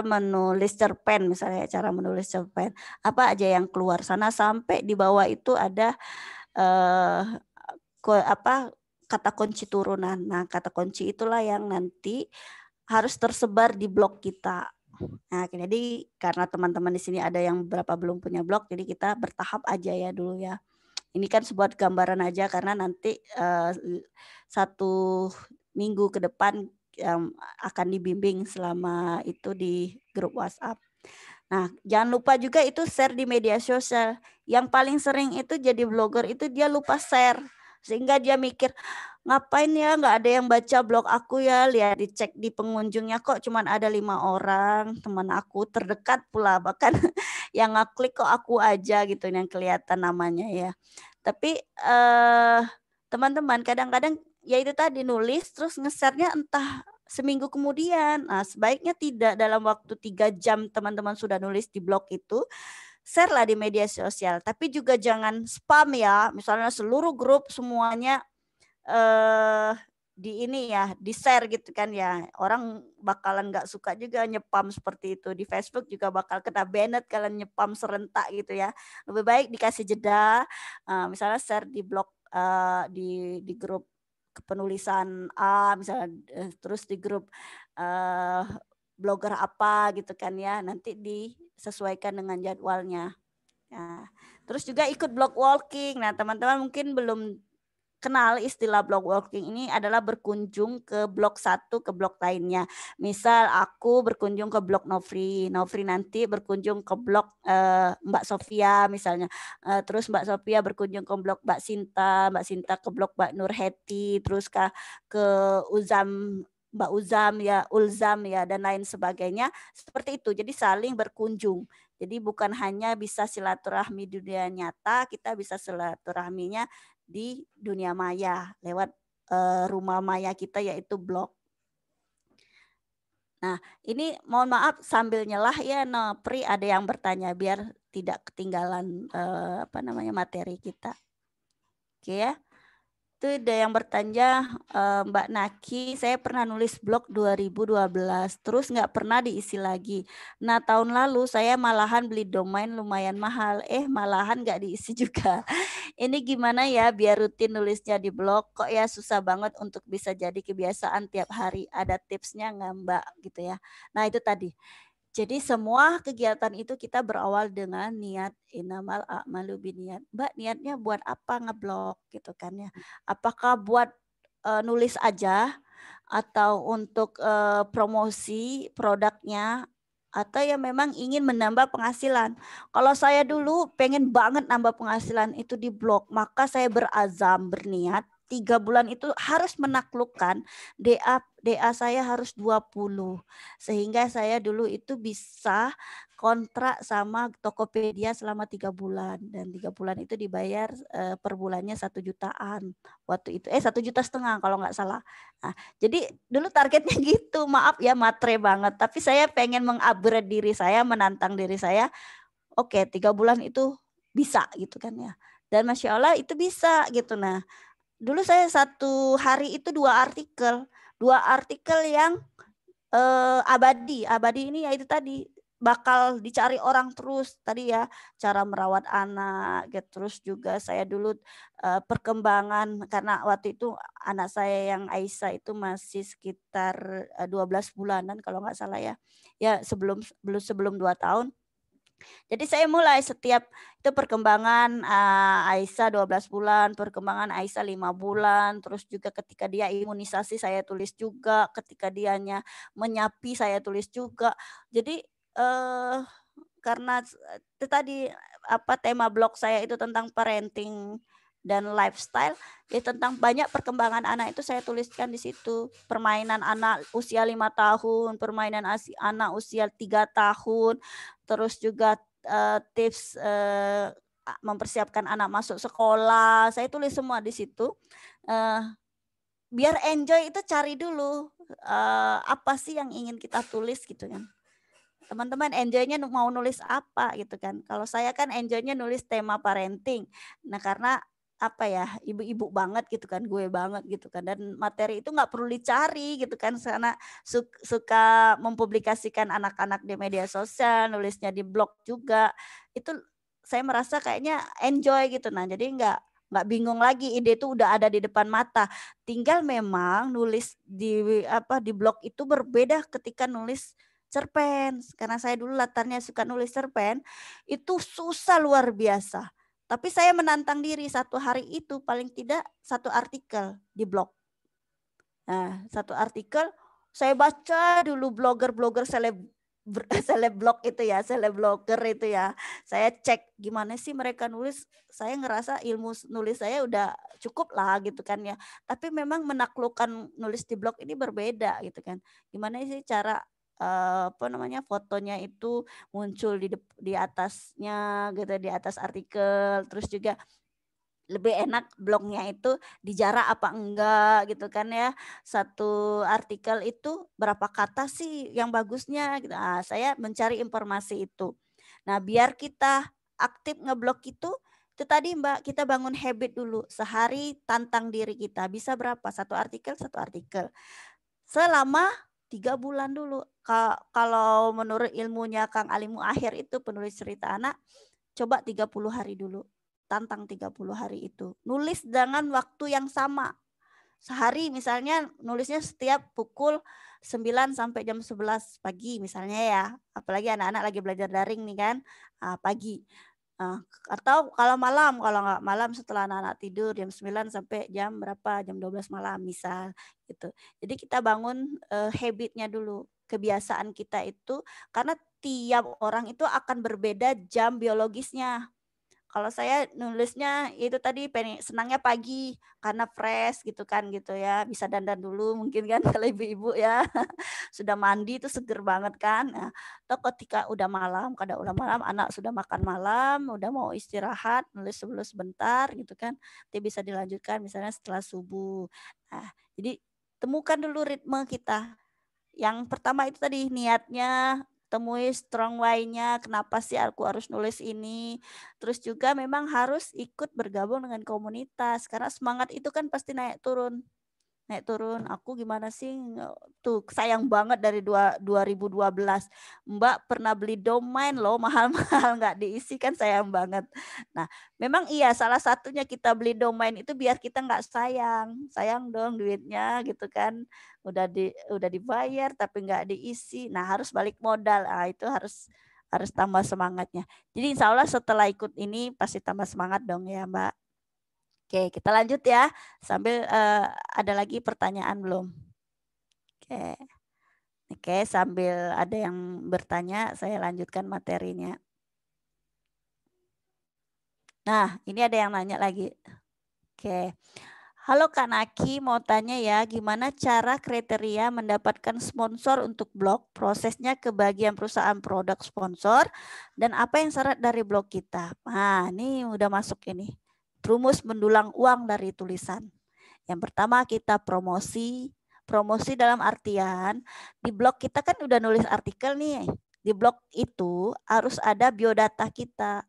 menulis cerpen misalnya, cara menulis cerpen apa aja yang keluar sana sampai di bawah itu ada kata kunci turunan. Nah, kata kunci itulah yang nanti harus tersebar di blog kita. Nah, jadi karena teman-teman di sini ada yang berapa belum punya blog, jadi kita bertahap aja ya dulu ya. Ini kan sebuah gambaran aja karena nanti 1 minggu ke depan yang akan dibimbing selama itu di grup WhatsApp. Nah, jangan lupa juga itu share di media sosial. Yang paling sering itu jadi blogger itu dia lupa share. Sehingga dia mikir, ngapain ya nggak ada yang baca blog aku ya, lihat dicek di pengunjungnya kok cuman ada 5 orang, teman aku terdekat pula, bahkan yang ngeklik kok aku aja gitu yang kelihatan namanya ya. Tapi teman-teman kadang-kadang ya itu tadi nulis terus nge-share-nya entah seminggu kemudian. Nah, sebaiknya tidak dalam waktu 3 jam teman-teman sudah nulis di blog itu, share lah di media sosial. Tapi juga jangan spam ya, misalnya seluruh grup semuanya di share gitu kan ya. Orang bakalan nggak suka juga nyepam seperti itu. Di Facebook juga bakal kena banned kalau nyepam serentak gitu ya. Lebih baik dikasih jeda, misalnya share di blog, di grup kepenulisan A misalnya, terus di grup blogger apa gitu kan ya, nanti disesuaikan dengan jadwalnya. Nah, terus juga ikut blog walking. Nah, teman-teman mungkin belum kenal istilah block walking ini adalah berkunjung ke blok satu ke blok lainnya. Misal aku berkunjung ke blok Novri nanti berkunjung ke blok Mbak Sofia misalnya. Terus Mbak Sofia berkunjung ke blok Mbak Sinta ke blok Mbak Nurheti, terus ke Uzam, Mbak Uzam ya, Ulzam ya, dan lain sebagainya. Seperti itu. Jadi saling berkunjung. Jadi bukan hanya bisa silaturahmi di dunia nyata, kita bisa silaturahminya di dunia maya lewat rumah maya kita yaitu blog. Nah, ini mohon maaf sambil nyelah ya, Pri ada yang bertanya biar tidak ketinggalan materi kita. Oke ya. Itu ada yang bertanya, Mbak Naki, saya pernah nulis blog 2012, terus nggak pernah diisi lagi. Nah, tahun lalu saya malahan beli domain lumayan mahal, malahan nggak diisi juga. Ini gimana ya biar rutin nulisnya di blog? Kok ya susah banget untuk bisa jadi kebiasaan tiap hari. Ada tipsnya nggak Mbak gitu ya? Nah itu tadi. Jadi semua kegiatan itu kita berawal dengan niat, innamal a'malu binniat. Mbak niatnya buat apa ngeblog gitu kan ya? Apakah buat nulis aja atau untuk promosi produknya, atau ya memang ingin menambah penghasilan. Kalau saya dulu pengen banget nambah penghasilan itu di blog, maka saya berazam, berniat 3 bulan itu harus menaklukkan DA saya harus 20. Sehingga saya dulu itu bisa kontrak sama Tokopedia selama 3 bulan. Dan 3 bulan itu dibayar per bulannya 1 jutaan. Waktu itu 1,5 juta kalau nggak salah. Nah, jadi dulu targetnya gitu, maaf ya matre banget. Tapi saya pengen mengupgrade diri saya, menantang diri saya. Oke, 3 bulan itu bisa gitu kan ya. Dan Masya Allah itu bisa gitu. Nah, dulu saya satu hari itu 2 artikel yang abadi ini ya itu tadi bakal dicari orang terus tadi ya, cara merawat anak gitu. Terus juga saya dulu perkembangan karena waktu itu anak saya yang Aisyah itu masih sekitar 12 bulanan kalau nggak salah ya sebelum 2 tahun. Jadi saya mulai setiap itu perkembangan Aisyah 12 bulan, perkembangan Aisyah 5 bulan, terus juga ketika dia imunisasi saya tulis juga, ketika dianya menyapi saya tulis juga. Jadi karena itu tadi tema blog saya itu tentang parenting dan lifestyle, ya tentang banyak perkembangan anak itu saya tuliskan di situ. Permainan anak usia 5 tahun, permainan anak usia 3 tahun, terus juga tips mempersiapkan anak masuk sekolah. Saya tulis semua di situ. Biar enjoy itu cari dulu apa sih yang ingin kita tulis gitu kan. Teman-teman enjoynya mau nulis apa gitu kan. Kalau saya kan enjoynya nulis tema parenting. Nah karena ibu-ibu banget gitu kan, gue banget gitu kan, dan materi itu nggak perlu dicari gitu kan, karena suka mempublikasikan anak-anak di media sosial, nulisnya di blog juga, itu saya merasa kayaknya enjoy gitu. Nah jadi nggak bingung lagi, ide itu udah ada di depan mata, tinggal memang nulis di blog itu berbeda ketika nulis cerpen, karena saya dulu latarnya suka nulis cerpen, itu susah luar biasa. Tapi saya menantang diri 1 hari itu paling tidak 1 artikel di blog. Nah, 1 artikel saya baca dulu blogger blog itu ya, blogger itu ya. Saya cek gimana sih mereka nulis. Saya ngerasa ilmu nulis saya udah cukup lah gitu kan ya. Tapi memang menaklukkan nulis di blog ini berbeda gitu kan. Gimana sih cara fotonya itu muncul di atasnya gitu, di atas artikel. Terus juga lebih enak blognya itu dijarak apa enggak gitu kan ya. 1 artikel itu berapa kata sih yang bagusnya gitu. Nah, saya mencari informasi itu. Nah, biar kita aktif ngeblog itu tadi Mbak, kita bangun habit dulu. Sehari tantang diri kita, bisa berapa? 1 artikel, 1 artikel. Selama 3 bulan dulu. Kalau menurut ilmunya Kang Alimu Akhir itu penulis cerita anak, coba 30 hari dulu. Tantang 30 hari itu. Nulis dengan waktu yang sama. Sehari misalnya nulisnya setiap pukul 9 sampai jam 11 pagi misalnya ya. Apalagi anak-anak lagi belajar daring nih kan, pagi. Atau kalau malam, kalau nggak malam setelah anak-anak tidur jam 9 sampai jam berapa, jam 12 malam misal gitu. Jadi kita bangun habitnya dulu, kebiasaan kita itu, karena tiap orang itu akan berbeda jam biologisnya. Kalau saya nulisnya itu tadi senangnya pagi karena fresh gitu kan gitu ya, bisa dandan dulu mungkin kan kalau ibu-ibu ya. Sudah mandi itu seger banget kan. Nah, atau ketika udah malam, kadang udah malam anak sudah makan malam, udah mau istirahat, nulis dulu sebentar gitu kan. Nanti bisa dilanjutkan misalnya setelah subuh. Nah, jadi temukan dulu ritme kita. Yang pertama itu tadi niatnya, temui strong why-nya, kenapa sih aku harus nulis ini. Terus juga memang harus ikut bergabung dengan komunitas, karena semangat itu kan pasti naik turun. Aku gimana sih, tuh sayang banget dari 2012 Mbak pernah beli domain loh mahal-mahal nggak diisi kan sayang banget. Nah memang iya salah satunya kita beli domain itu biar kita nggak sayang dong duitnya gitu kan, udah dibayar tapi nggak diisi, nah harus balik modal, itu harus tambah semangatnya. Jadi insya Allah setelah ikut ini pasti tambah semangat dong ya Mbak. Oke, kita lanjut ya. Sambil ada lagi pertanyaan belum? Oke, sambil ada yang bertanya, saya lanjutkan materinya. Nah, ini ada yang nanya lagi. Oke. Halo Kak Naki, mau tanya ya, gimana cara kriteria mendapatkan sponsor untuk blog, prosesnya ke bagian perusahaan produk sponsor, dan apa yang syarat dari blog kita? Nah, ini udah masuk ini. Rumus mendulang uang dari tulisan. Yang pertama kita promosi dalam artian di blog kita kan udah nulis artikel nih. Di blog itu harus ada biodata kita.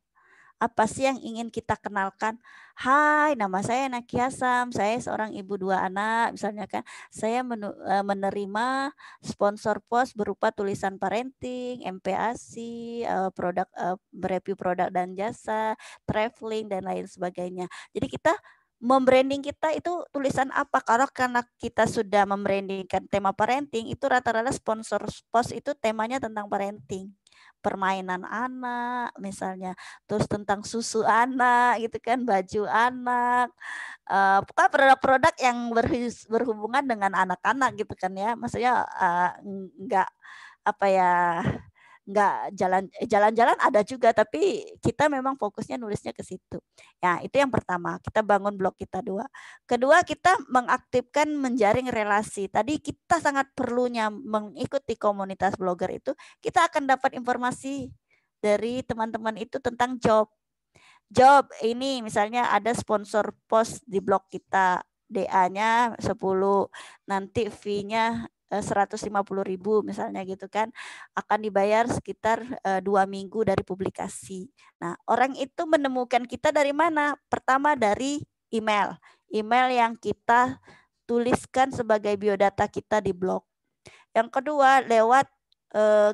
Apa sih yang ingin kita kenalkan? Hai, nama saya Naki Hasam, saya seorang ibu 2 anak, misalnya kan. Saya menerima sponsor post berupa tulisan parenting, MPASI, produk review produk dan jasa, traveling dan lain sebagainya. Jadi kita membranding kita itu tulisan apa? Karena kita sudah membrandingkan tema parenting, itu rata-rata sponsor post itu temanya tentang parenting. Permainan anak misalnya, terus tentang susu anak gitu kan, baju anak, pokoknya produk-produk yang berhubungan dengan anak-anak gitu kan ya, maksudnya enggak apa ya, enggak jalan-jalan ada juga, tapi kita memang fokusnya nulisnya ke situ. Ya, itu yang pertama, kita bangun blog kita. Kedua, kita mengaktifkan menjaring relasi. Tadi kita sangat perlunya mengikuti komunitas blogger itu, kita akan dapat informasi dari teman-teman itu tentang job ini, misalnya ada sponsor post di blog kita, DA-nya 10, nanti fee-nya 150.000 misalnya gitu kan, akan dibayar sekitar 2 minggu dari publikasi. Nah, orang itu menemukan kita dari mana? Pertama dari email yang kita tuliskan sebagai biodata kita di blog. Yang kedua lewat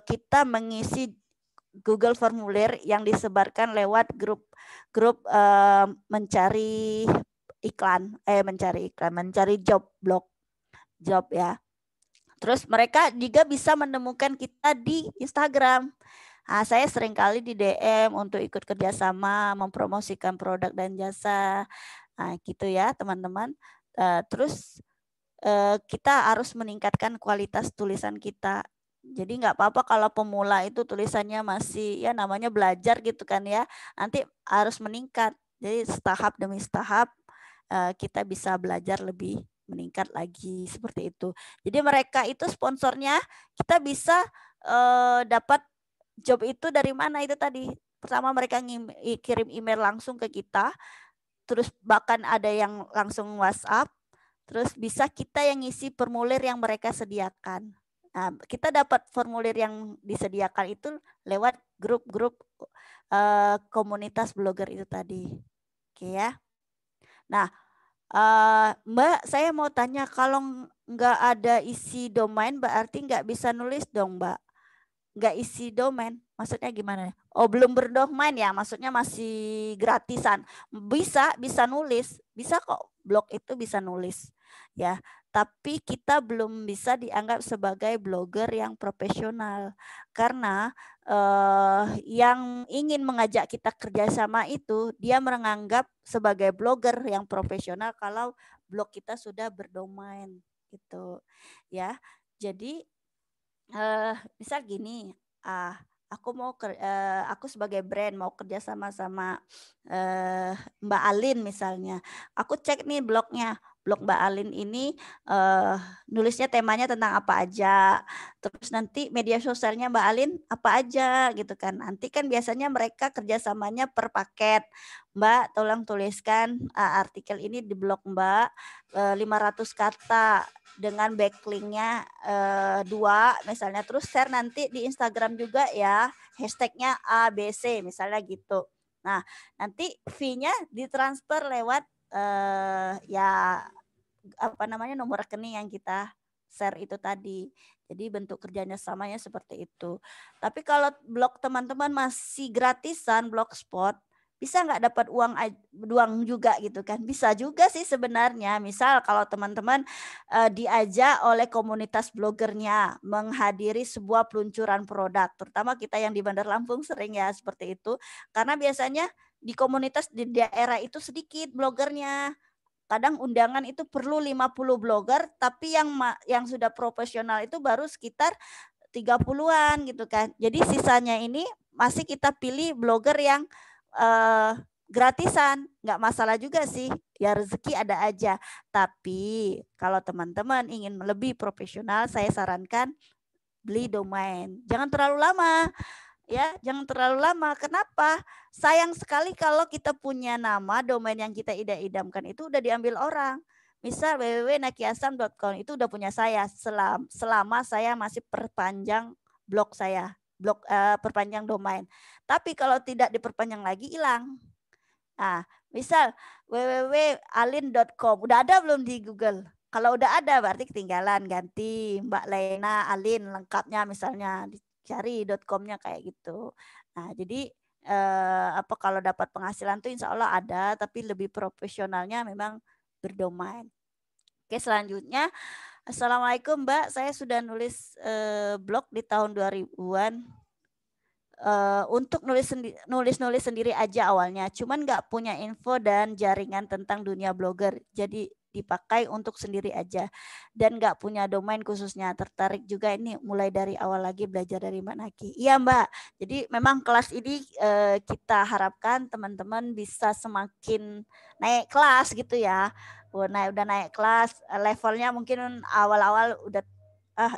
kita mengisi Google formulir yang disebarkan lewat grup mencari job ya. Terus mereka juga bisa menemukan kita di Instagram. Nah, saya sering kali di DM untuk ikut kerjasama mempromosikan produk dan jasa. Nah, gitu ya teman-teman. Terus kita harus meningkatkan kualitas tulisan kita. Jadi nggak apa-apa kalau pemula itu tulisannya masih ya namanya belajar gitu kan ya. Nanti harus meningkat. Jadi tahap demi tahap kita bisa belajar lebih meningkat lagi seperti itu. Jadi mereka itu sponsornya kita bisa dapat job itu dari mana itu tadi. Pertama mereka kirim email langsung ke kita. Terus bahkan ada yang langsung WhatsApp. Terus bisa kita yang ngisi formulir yang mereka sediakan. Nah, kita dapat formulir yang disediakan itu lewat grup-grup komunitas blogger itu tadi. Oke ya. Nah, Mbak, saya mau tanya, kalau nggak ada isi domain berarti nggak bisa nulis dong, Mbak? Nggak isi domain, maksudnya gimana? Oh, belum berdomain ya, maksudnya masih gratisan. Bisa nulis, bisa kok blog itu bisa nulis. ya. Tapi kita belum bisa dianggap sebagai blogger yang profesional karena yang ingin mengajak kita kerjasama itu dia menganggap sebagai blogger yang profesional kalau blog kita sudah berdomain gitu ya. Jadi misal gini, aku sebagai brand mau kerja sama Mbak Alin misalnya. Aku cek nih blognya. Blog Mbak Alin ini nulisnya temanya tentang apa aja. Terus nanti media sosialnya Mbak Alin apa aja gitu kan. Nanti kan biasanya mereka kerjasamanya per paket. Mbak tolong tuliskan artikel ini di blog Mbak 500 kata dengan backlinknya 2 misalnya, terus share nanti di Instagram juga ya, hashtagnya ABC misalnya gitu. Nah nanti fee-nya ditransfer lewat ya apa namanya nomor rekening yang kita share itu tadi. Jadi bentuk kerjanya samanya seperti itu. Tapi kalau blog teman-teman masih gratisan blogspot, bisa nggak dapat uang juga gitu kan? Bisa juga sih sebenarnya. Misal kalau teman-teman diajak oleh komunitas blogernya menghadiri sebuah peluncuran produk, terutama kita yang di Bandar Lampung sering ya seperti itu. Karena biasanya di komunitas di daerah itu sedikit blogernya. Kadang undangan itu perlu 50 blogger, tapi yang sudah profesional itu baru sekitar 30-an gitu kan. Jadi sisanya ini masih kita pilih blogger yang gratisan, nggak masalah juga sih. Ya rezeki ada aja. Tapi kalau teman-teman ingin lebih profesional, saya sarankan beli domain. Jangan terlalu lama. Ya, jangan terlalu lama. Kenapa? Sayang sekali kalau kita punya nama domain yang kita idam-idamkan itu udah diambil orang. Misal www.nakiasam.com itu udah punya saya selama saya masih perpanjang blog saya, perpanjang domain. Tapi kalau tidak diperpanjang lagi hilang. Nah, misal www.alin.com udah ada belum di Google? Kalau udah ada berarti ketinggalan, ganti Mbak Lena Alin lengkapnya misalnya cari .com-nya kayak gitu. Nah, jadi apa kalau dapat penghasilan tuh insya Allah ada, tapi lebih profesionalnya memang berdomain. Oke, selanjutnya Assalamualaikum Mbak, saya sudah nulis blog di tahun 2000-an. Untuk nulis sendiri aja awalnya, cuman nggak punya info dan jaringan tentang dunia blogger, jadi dipakai untuk sendiri aja dan nggak punya domain khususnya. Tertarik juga ini mulai dari awal lagi belajar dari Mbak Naki. Iya Mbak, jadi memang kelas ini kita harapkan teman-teman bisa semakin naik kelas gitu ya. Udah naik kelas, levelnya mungkin awal-awal udah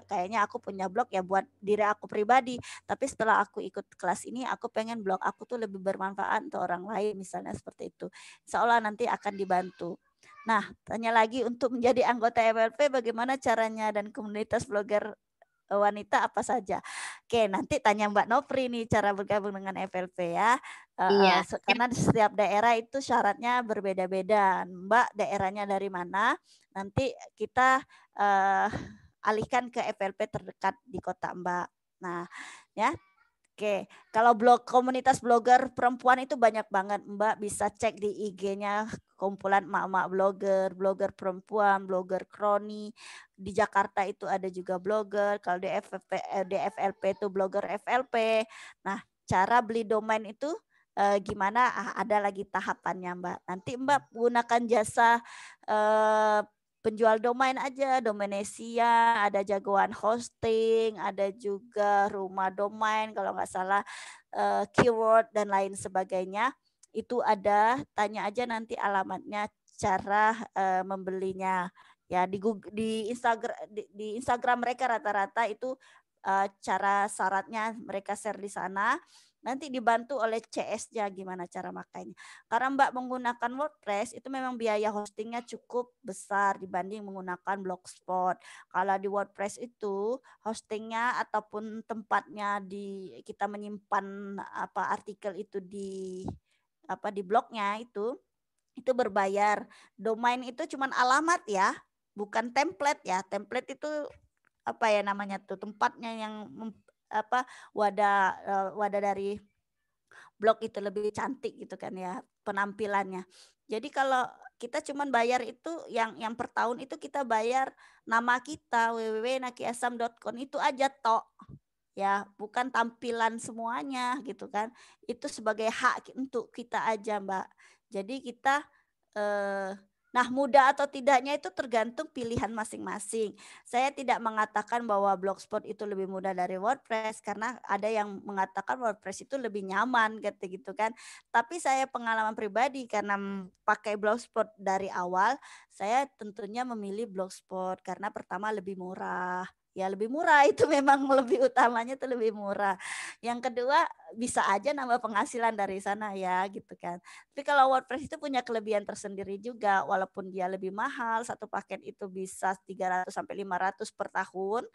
kayaknya aku punya blog ya buat diri aku pribadi. Tapi setelah aku ikut kelas ini, aku pengen blog aku tuh lebih bermanfaat untuk orang lain, misalnya seperti itu. Insya Allah nanti akan dibantu. Nah, tanya lagi untuk menjadi anggota FLP bagaimana caranya dan komunitas blogger wanita apa saja. Oke, nanti tanya Mbak Nopri nih cara bergabung dengan FLP ya.
Iya.
Karena di setiap daerah itu syaratnya berbeda-beda. Mbak daerahnya dari mana? Nanti kita alihkan ke FLP terdekat di kota Mbak. Nah, ya. Oke, kalau komunitas blogger perempuan itu banyak banget. Mbak bisa cek di IG-nya kumpulan emak-emak blogger perempuan, blogger kroni. Di Jakarta itu ada juga blogger. Kalau di FLP itu blogger FLP. Nah, cara beli domain itu gimana? Ada lagi tahapannya Mbak. Nanti Mbak gunakan jasa penjual domain aja, Domanesia, ada jagoan hosting, ada juga rumah domain kalau nggak salah, keyword dan lain sebagainya. Itu ada, tanya aja nanti alamatnya, cara membelinya. Ya di Instagram mereka rata-rata itu cara syaratnya mereka share di sana. Nanti dibantu oleh CS-nya gimana cara makainya. Karena Mbak menggunakan WordPress itu memang biaya hostingnya cukup besar dibanding menggunakan Blogspot. Kalau di WordPress itu hostingnya ataupun tempatnya kita menyimpan artikel itu di blognya itu berbayar. Domain itu cuma alamat ya, bukan template ya. Template itu namanya tuh tempatnya yang wadah dari blog itu lebih cantik gitu kan ya penampilannya. Jadi kalau kita cuman bayar itu yang per tahun itu kita bayar nama kita www.nakiasam.com itu aja tok. Ya, bukan tampilan semuanya gitu kan. Itu sebagai hak untuk kita aja, Mbak. Jadi kita nah, mudah atau tidaknya itu tergantung pilihan masing-masing. Saya tidak mengatakan bahwa Blogspot itu lebih mudah dari WordPress karena ada yang mengatakan WordPress itu lebih nyaman gitu kan. Tapi saya pengalaman pribadi karena pakai Blogspot dari awal, saya tentunya memilih Blogspot karena pertama lebih murah. Ya lebih murah itu memang lebih utamanya itu lebih murah. Yang kedua bisa aja nambah penghasilan dari sana ya gitu kan. Tapi kalau WordPress itu punya kelebihan tersendiri juga walaupun dia lebih mahal, satu paket itu bisa 300 sampai 500 per tahun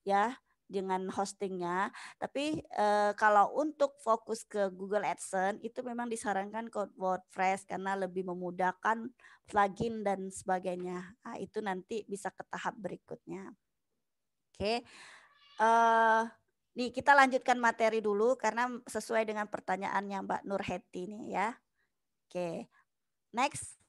ya dengan hostingnya. Tapi kalau untuk fokus ke Google AdSense itu memang disarankan ke WordPress karena lebih memudahkan plugin dan sebagainya. Nah, itu nanti bisa ke tahap berikutnya. Oke, nih kita lanjutkan materi dulu karena sesuai dengan pertanyaannya Mbak Nurheti nih ya. Oke, next.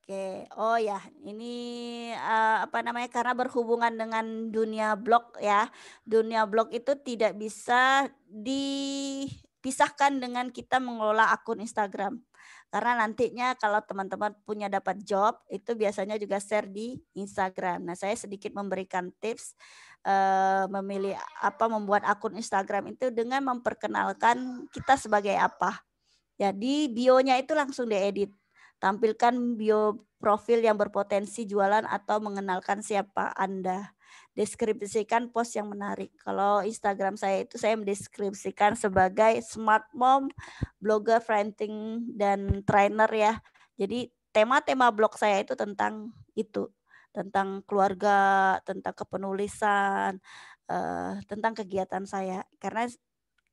Oke, oh ya, ini apa namanya? Karena berhubungan dengan dunia blog ya. Dunia blog itu tidak bisa dipisahkan dengan kita mengelola akun Instagram. Karena nantinya kalau teman-teman punya dapat job itu biasanya juga share di Instagram. Nah, saya sedikit memberikan tips memilih membuat akun Instagram itu dengan memperkenalkan kita sebagai apa. Jadi bionya itu langsung diedit. Tampilkan bio profil yang berpotensi jualan atau mengenalkan siapa Anda. Deskripsikan post yang menarik. Kalau Instagram saya itu saya mendeskripsikan sebagai smart mom, blogger, parenting, dan trainer ya. Jadi tema-tema blog saya itu tentang itu. Tentang keluarga, tentang kepenulisan, tentang kegiatan saya. Karena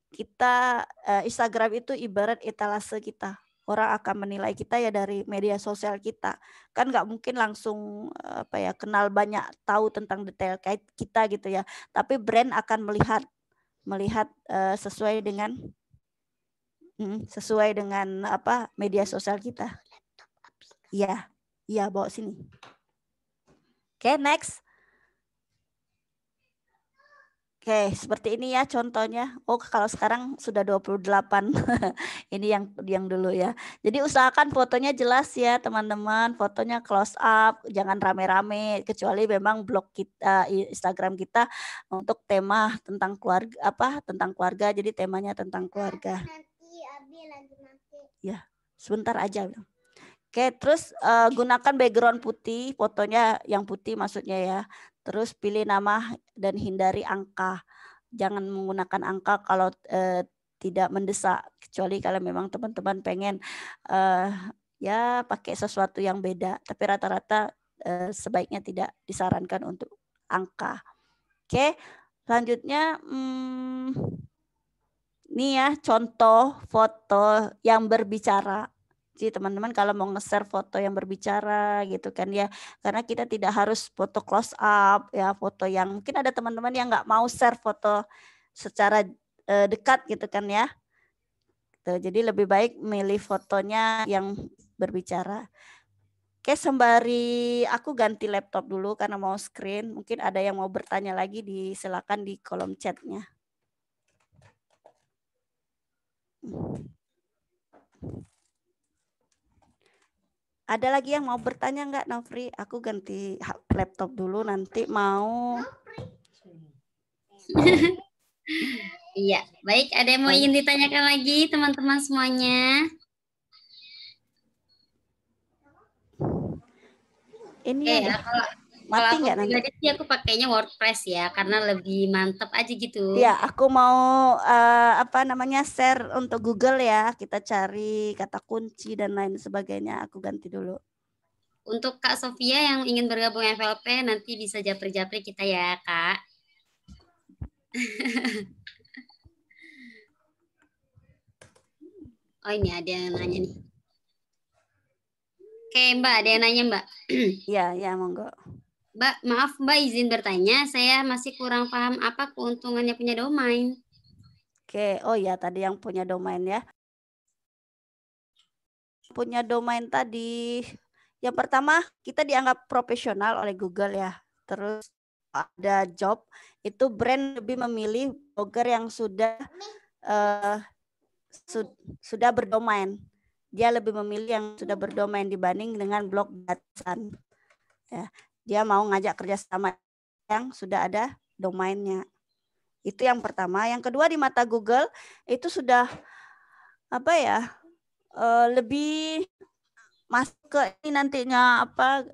kita Instagram itu ibarat etalase kita. Orang akan menilai kita ya dari media sosial kita. Kan nggak mungkin langsung kenal banyak tahu tentang detail kayak kita gitu ya. Tapi brand akan melihat sesuai dengan media sosial kita. Iya, iya bawa sini. Oke, next. Oke, seperti ini ya contohnya. Oh, kalau sekarang sudah 28. Ini yang dulu ya. Jadi usahakan fotonya jelas ya, teman-teman. Fotonya close up, jangan rame-rame kecuali memang blog kita Instagram kita untuk tema tentang keluarga, jadi temanya tentang keluarga. Ya, sebentar aja. Oke, terus gunakan background putih, fotonya yang putih maksudnya ya. Terus pilih nama dan hindari angka. Jangan menggunakan angka kalau tidak mendesak. Kecuali kalau memang teman-teman pengen ya pakai sesuatu yang beda. Tapi rata-rata sebaiknya tidak disarankan untuk angka. Oke, selanjutnya ini ya contoh foto yang berbicara. Jadi teman-teman kalau mau nge-share foto yang berbicara gitu kan ya, karena kita tidak harus foto close up ya, foto yang mungkin ada teman-teman yang nggak mau share foto secara dekat gitu kan ya. Jadi lebih baik milih fotonya yang berbicara. Oke, sembari aku ganti laptop dulu karena mau screen, mungkin ada yang mau bertanya lagi silakan di kolom chatnya. Ada lagi yang mau bertanya nggak, Nofri? Aku ganti laptop dulu nanti mau.
Iya, baik. Ada yang mau ingin ditanyakan lagi teman-teman semuanya?
Ini
ya, kalau aku pribadi sih aku pakainya WordPress ya, karena lebih mantap aja gitu.
Ya, aku mau share untuk Google ya. Kita cari kata kunci dan lain sebagainya. Aku ganti dulu.
Untuk Kak Sofia yang ingin bergabung FLP nanti bisa japri-japri kita ya, Kak. Oh, ini ada yang nanya nih. Oke, Mbak, ada yang nanya, Mbak.
Iya, ya, monggo.
Mbak, maaf Mbak, izin bertanya, saya masih kurang paham apa keuntungannya punya domain.
Oke, oh ya tadi yang punya domain ya. Punya domain tadi, yang pertama kita dianggap profesional oleh Google ya. Terus ada job, itu brand lebih memilih blogger yang sudah sudah berdomain. Dia lebih memilih yang sudah berdomain dibanding dengan blog gratisan. Ya, dia mau ngajak kerjasama yang sudah ada domainnya. Itu yang pertama. Yang kedua di mata Google itu sudah apa ya? Lebih masuk ke ini nantinya apa?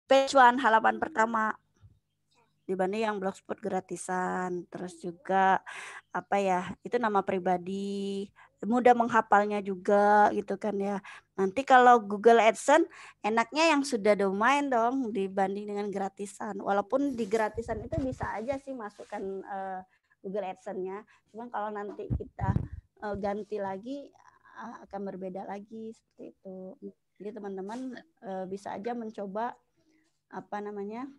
Page one, halaman pertama dibanding yang blogspot gratisan. Terus juga apa ya? Itu nama pribadi, mudah menghafalnya juga gitu kan ya. Nanti kalau Google AdSense enaknya yang sudah domain dong dibanding dengan gratisan. Walaupun di gratisan itu bisa aja sih masukkan Google AdSense-nya. Cuman kalau nanti kita ganti lagi akan berbeda lagi seperti itu. Jadi teman-teman bisa aja mencoba apa namanya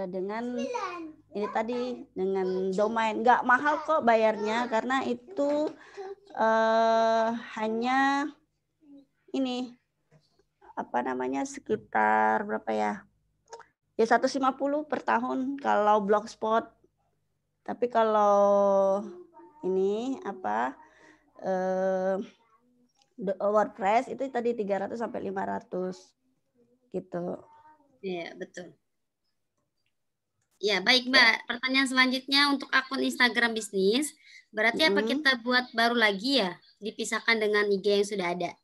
dengan ini tadi dengan domain. Nggak mahal kok bayarnya karena itu hanya ini apa namanya sekitar berapa ya? Ya 150 per tahun kalau Blogspot. Tapi kalau ini apa WordPress itu tadi 300 sampai 500 gitu.
Iya, betul. Ya, baik Mbak. Pertanyaan selanjutnya untuk akun Instagram bisnis, berarti apa kita buat baru lagi ya? Dipisahkan dengan IG yang sudah ada?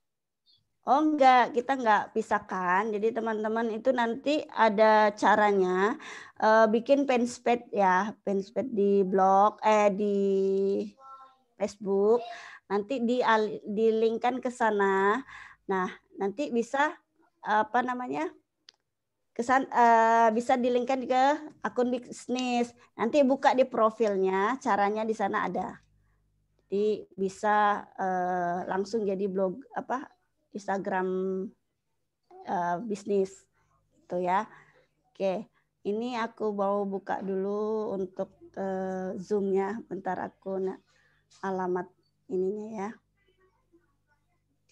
Oh enggak, kita enggak pisahkan. Jadi teman-teman itu nanti ada caranya bikin fanspage ya, fanspage di blog, di Facebook. Nanti di-linkkan ke sana. Nah, nanti bisa apa namanya? Bisa di-linkkan ke akun bisnis. Nanti buka di profilnya, caranya di sana ada. Jadi bisa langsung jadi blog apa? Instagram bisnis itu ya. Oke, ini aku mau buka dulu untuk Zoom-nya. Bentar aku alamat ininya ya.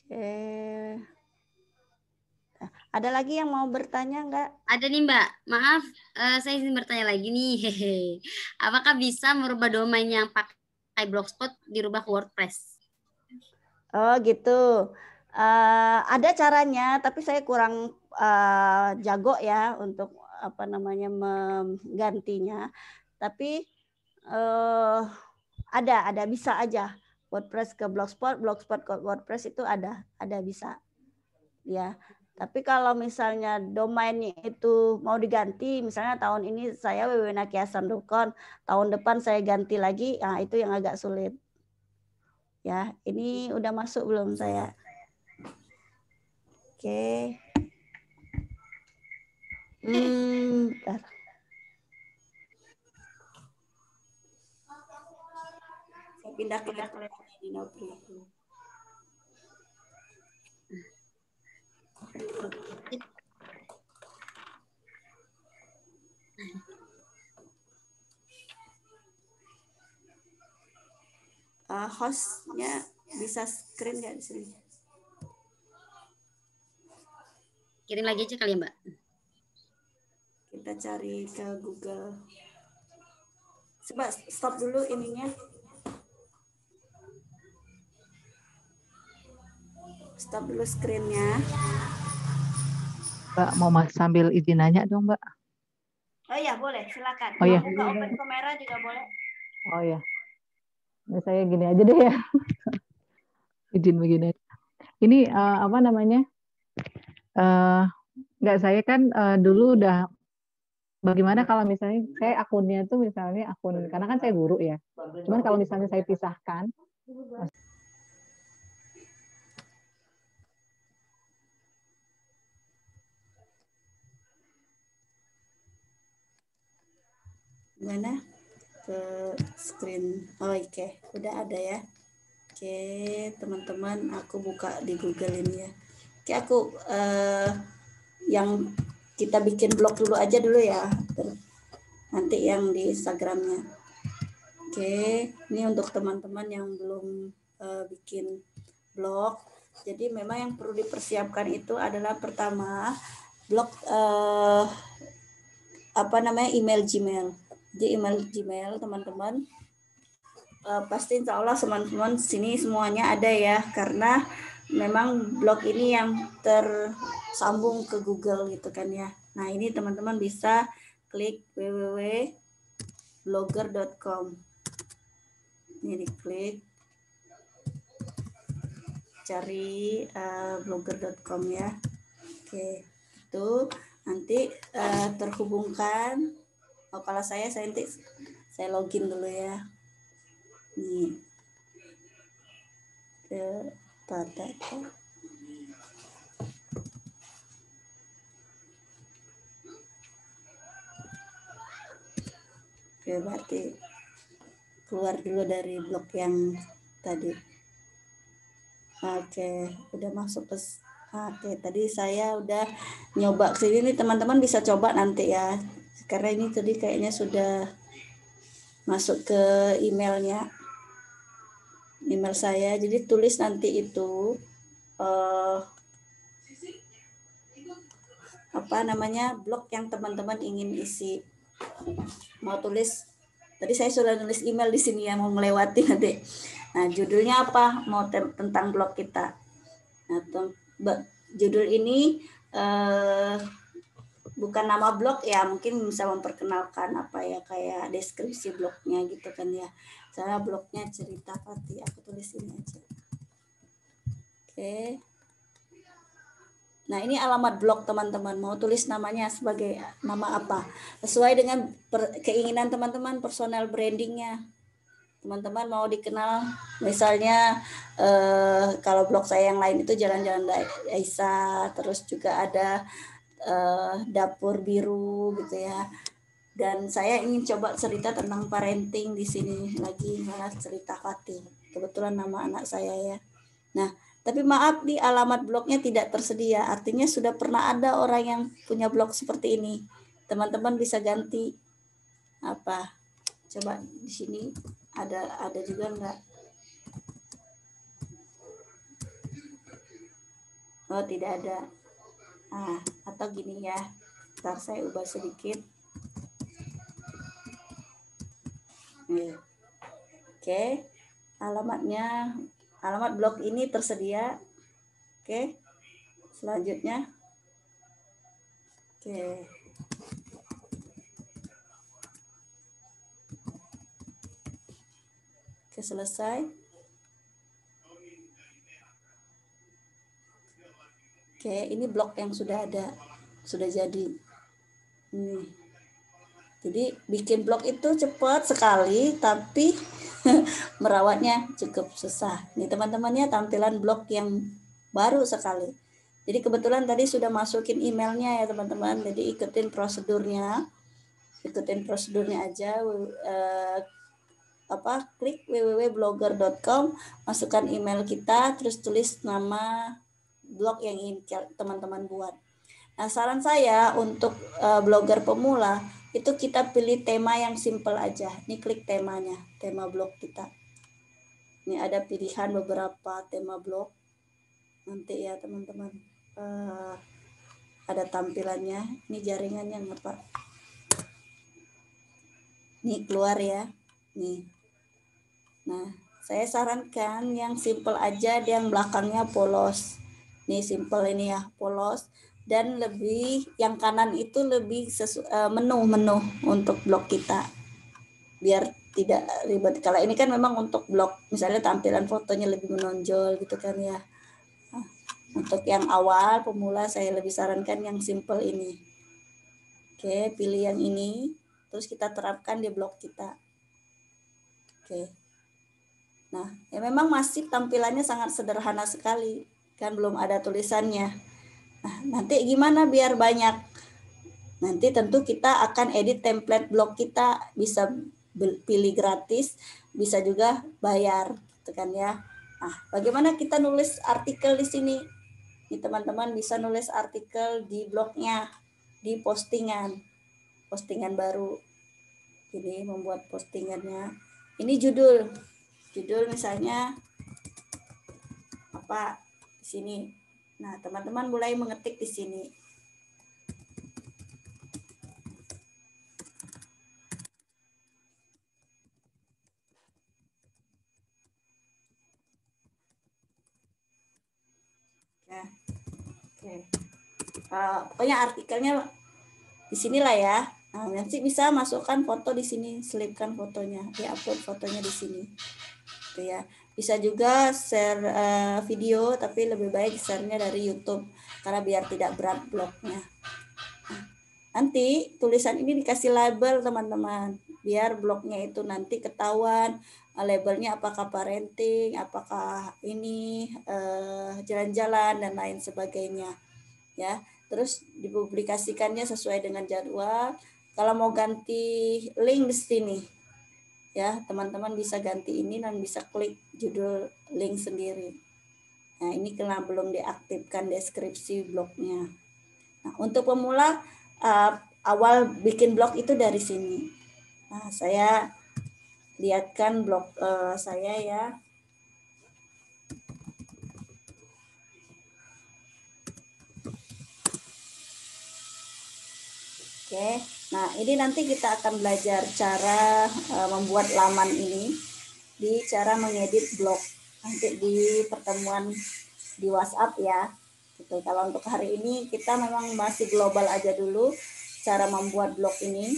Oke. Ada lagi yang mau bertanya enggak?
Ada nih Mbak. Maaf, saya izin bertanya lagi nih. Apakah bisa merubah domain yang pakai Blogspot dirubah ke WordPress?
Oh gitu. Ada caranya, tapi saya kurang jago ya untuk apa namanya menggantinya. Tapi ada bisa aja WordPress ke Blogspot, Blogspot ke WordPress itu ada bisa ya. Tapi kalau misalnya domainnya itu mau diganti, misalnya tahun ini saya www.nakiasan.com, tahun depan saya ganti lagi, nah itu yang agak sulit. Ya, ini udah masuk belum saya? Oke. Bentar. Saya pindah ke laptop ini, Nopri. Hostnya bisa screen nggak di sini?
Kirim lagi aja kali ya Mbak.
Kita cari ke Google. Coba stop dulu ininya. Stop dulu screen-nya.
Mbak mau sambil izin nanya dong Mbak.
Oh iya boleh, silakan.
Oh iya.
Buka open kamera juga boleh.
Oh iya. Nah, saya gini aja deh ya. Izin begini. Ini apa namanya? Nggak, saya kan dulu udah bagaimana kalau misalnya saya akunnya tuh misalnya akun, karena kan saya guru ya. Cuman kalau misalnya saya pisahkan,
Mana? Ke screen. Oh oke, udah ada ya. Oke, teman-teman, aku buka di Google ini ya. Oke, aku yang kita bikin blog dulu aja dulu ya. Nanti yang di Instagramnya. Oke, ini untuk teman-teman yang belum bikin blog. Jadi memang yang perlu dipersiapkan itu adalah pertama blog email Gmail. Jadi email Gmail teman-teman pasti insya Allah teman-teman sini semuanya ada ya, karena memang blog ini yang tersambung ke Google gitu kan ya. Nah ini teman-teman bisa klik www.blogger.com. Ini diklik, cari blogger.com ya. Oke, itu nanti terhubungkan. Kalau saya nanti saya login dulu ya. Nih ke data. Oke, berarti keluar dulu dari blok yang tadi. Oke, udah masuk ke. Oke, tadi saya udah nyoba ke sini nih, teman-teman bisa coba nanti ya. Karena ini tadi kayaknya sudah masuk ke emailnya. Email saya. Jadi tulis nanti itu blog yang teman-teman ingin isi. Mau tulis, tadi saya sudah nulis email di sini ya, mau melewati nanti. Nah, judulnya apa? Mau tentang blog kita. Nah, judul ini bukan nama blog ya, mungkin bisa memperkenalkan apa ya, kayak deskripsi blognya gitu kan ya. Saya blognya Cerita Fatih, aku tulis ini aja. Oke. Nah ini alamat blog teman-teman, mau tulis namanya sebagai nama apa? Sesuai dengan keinginan teman-teman, personal brandingnya. Teman-teman mau dikenal, misalnya kalau blog saya yang lain itu Jalan-Jalan Aisyah, terus juga ada Dapur Biru gitu ya. Dan saya ingin coba cerita tentang parenting di sini lagi, malah Cerita Fatih. Kebetulan nama anak saya ya. Nah, tapi maaf di alamat blognya tidak tersedia. Artinya sudah pernah ada orang yang punya blog seperti ini. Teman-teman bisa ganti apa? Coba di sini ada juga enggak? Oh, tidak ada. Nah, atau gini ya. Ntar saya ubah sedikit. Oke. Alamat blog ini tersedia. Oke. Selanjutnya. Oke. Oke, selesai. Oke, ini blog yang sudah ada, sudah jadi. Jadi bikin blog itu cepat sekali, tapi merawatnya cukup susah. Nih teman-temannya tampilan blog yang baru sekali. Jadi kebetulan tadi sudah masukin emailnya ya teman-teman. Jadi ikutin prosedurnya aja. Klik www.blogger.com, masukkan email kita, terus tulis nama blog yang ingin teman-teman buat. Nah, saran saya untuk blogger pemula itu kita pilih tema yang simple aja. Ini klik temanya, tema blog kita. Ini ada pilihan beberapa tema blog. Nanti ya teman-teman ada tampilannya. Ini jaringannya apa? Nih keluar ya. Nih. Nah, saya sarankan yang simple aja, yang belakangnya polos. Nih simple ini ya, polos. Dan lebih yang kanan itu lebih menu untuk blog kita, biar tidak ribet. Kalau ini kan memang untuk blog, misalnya tampilan fotonya lebih menonjol gitu kan ya. Nah, untuk yang awal pemula saya lebih sarankan yang simple ini. Oke, pilih yang ini, terus kita terapkan di blog kita. Oke. Nah, ya memang masih tampilannya sangat sederhana sekali, kan belum ada tulisannya. Nah, nanti gimana biar banyak? Nanti tentu kita akan edit template blog kita, bisa pilih gratis, bisa juga bayar, gitu kan ya. Nah, bagaimana kita nulis artikel di sini? Nih teman-teman bisa nulis artikel di blognya. di postingan baru. Ini membuat postingannya. Ini judul misalnya apa di sini. Nah, teman-teman mulai mengetik di sini. Ya. Oke. Pokoknya artikelnya di sinilah ya. Nah, nanti bisa masukkan foto di sini, selipkan fotonya, upload fotonya di sini. Gitu ya. Bisa juga share video, tapi lebih baik share-nya dari YouTube karena biar tidak berat blognya. Nah, nanti tulisan ini dikasih label teman-teman, biar blognya itu nanti ketahuan labelnya apakah parenting, apakah ini jalan-jalan dan lain sebagainya. Ya, terus dipublikasikannya sesuai dengan jadwal. Kalau mau ganti link di sini, ya teman-teman bisa ganti ini dan bisa klik judul link sendiri. Nah, ini karena belum diaktifkan deskripsi blognya. Nah, untuk pemula awal bikin blog itu dari sini. Nah, saya lihatkan blog saya ya. Oke, nah ini nanti kita akan belajar cara membuat laman ini di cara mengedit blog nanti di pertemuan di WhatsApp ya. Gitu. Kalau untuk hari ini kita memang masih global aja dulu cara membuat blog ini,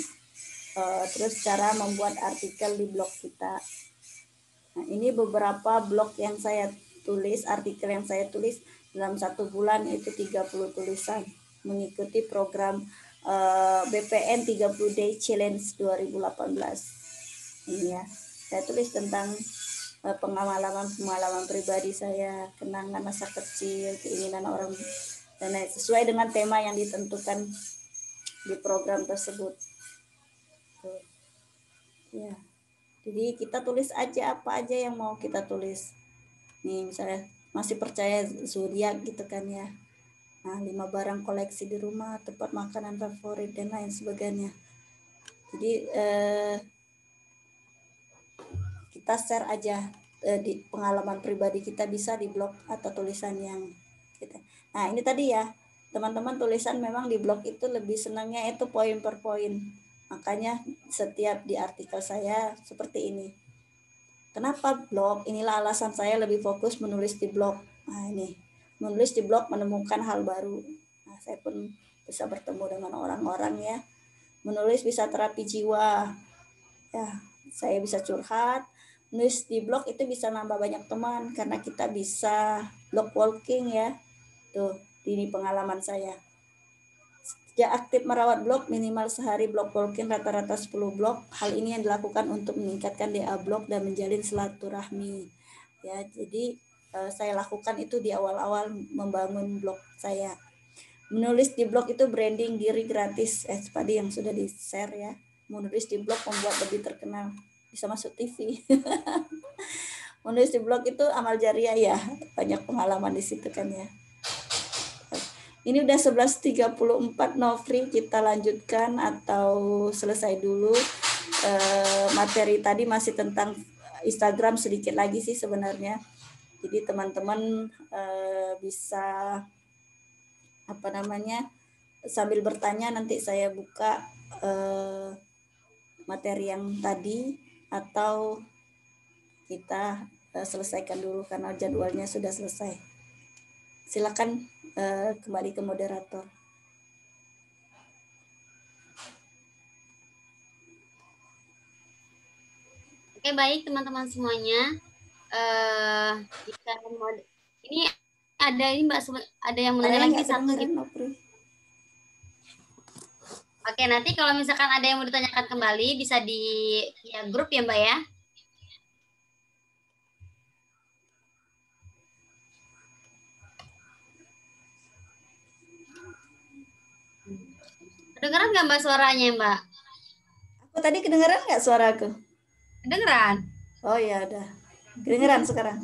terus cara membuat artikel di blog kita. Nah, ini beberapa blog yang saya tulis, artikel yang saya tulis dalam 1 bulan itu 30 tulisan mengikuti program BPN 30 Day Challenge 2018. Ini ya, saya tulis tentang pengalaman pribadi saya, kenangan masa kecil, keinginan orang, dan sesuai dengan tema yang ditentukan di program tersebut. Ya, jadi kita tulis aja apa aja yang mau kita tulis. Nih misalnya masih percaya zodiak gitu kan ya. Nah, 5 barang koleksi di rumah, tempat makanan favorit dan lain sebagainya. Jadi kita share aja di pengalaman pribadi kita, bisa di blog atau tulisan yang kita. Nah, ini tadi ya, teman-teman, tulisan memang di blog itu lebih senangnya itu poin per poin. Makanya setiap di artikel saya seperti ini. Kenapa blog? Inilah alasan saya lebih fokus menulis di blog. Nah, ini menulis di blog menemukan hal baru. Nah, saya pun bisa bertemu dengan orang-orang ya. Menulis bisa terapi jiwa. Ya, saya bisa curhat. Menulis di blog itu bisa nambah banyak teman karena kita bisa blog walking ya. Tuh, ini pengalaman saya. Sejak aktif merawat blog, minimal sehari blog walking rata-rata 10 blog. Hal ini yang dilakukan untuk meningkatkan DA blog dan menjalin silaturahmi. Ya, jadi saya lakukan itu di awal-awal membangun blog saya. Menulis di blog itu branding diri gratis. Tadi yang sudah di-share ya. Menulis di blog membuat lebih terkenal. Bisa masuk TV. Menulis di blog itu amal jariah ya. Banyak pengalaman di situ kan ya. Ini udah 11.34 Novri, kita lanjutkan atau selesai dulu. Materi tadi masih tentang Instagram sedikit lagi sih sebenarnya. Jadi teman-teman bisa sambil bertanya nanti saya buka materi yang tadi atau kita selesaikan dulu karena jadwalnya sudah selesai. Silakan kembali ke moderator.
Oke, baik teman-teman semuanya. Ini ada ini Mbak, ada yang menanya lagi satu gitu. Oke, nanti kalau misalkan ada yang mau ditanyakan kembali bisa di grup ya Mbak ya. Kedengeran nggak Mbak suaranya Mbak?
Aku tadi kedengeran nggak suaraku?
Kedengeran.
Oh ya udah, kedengeran sekarang.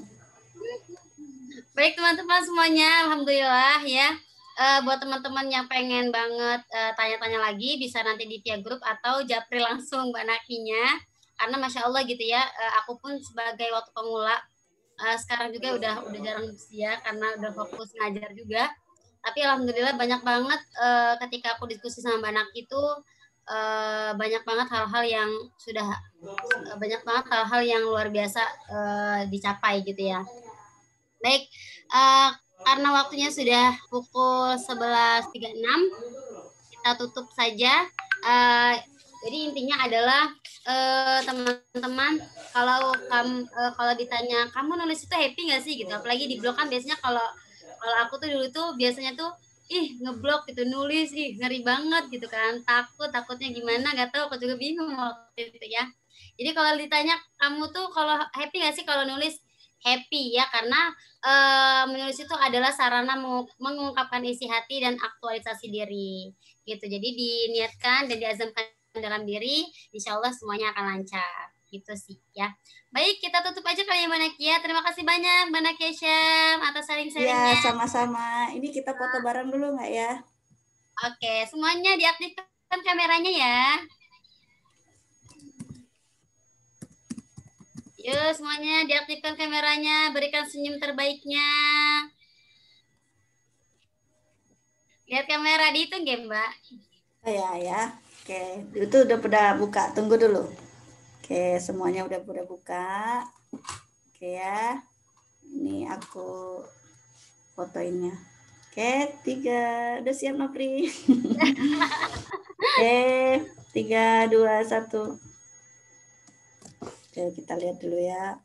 Baik teman-teman semuanya, alhamdulillah ya. buat teman-teman yang pengen banget tanya-tanya lagi bisa nanti di via grup atau japri langsung Mbak Nakinya, karena Masya Allah gitu ya, aku pun sebagai waktu pemula sekarang juga udah jarang ya karena udah fokus ngajar juga, tapi alhamdulillah banyak banget ketika aku diskusi sama Mbak Naki itu banyak banget hal-hal yang sudah banyak banget hal-hal yang luar biasa dicapai gitu ya. Baik, karena waktunya sudah pukul 11.36, kita tutup saja. Jadi intinya adalah teman-teman, kalau ditanya kamu nulis itu happy nggak sih gitu, apalagi di blog kan biasanya kalau aku tuh dulu tuh biasanya tuh ngeblok gitu, nulis ngeri banget gitu kan, takutnya gimana nggak tahu, aku juga bingung waktu itu ya. Jadi kalau ditanya kamu tuh kalau happy nggak sih kalau nulis, happy ya, karena menulis itu adalah sarana mengungkapkan isi hati dan aktualisasi diri gitu. Jadi diniatkan dan diazamkan dalam diri, insya Allah semuanya akan lancar gitu sih ya. Baik, kita tutup aja kali ya Mbak Nakia. Terima kasih banyak Mbak Nakia Syam atas sharing-sharingnya.
Ya, sama-sama. Ini kita foto bareng dulu nggak ya?
Oke, semuanya diaktifkan kameranya ya. Yuk, semuanya diaktifkan kameranya, berikan senyum terbaiknya. Lihat kamera, dihitung ya Mbak?
Ya. Oke, itu udah pada buka. Tunggu dulu. Oke, semuanya udah buka. Oke ya. Ini aku fotoinnya. Oke, 3. Udah siap, Nopri? Oke, 3, 2, 1. Oke, kita lihat dulu ya.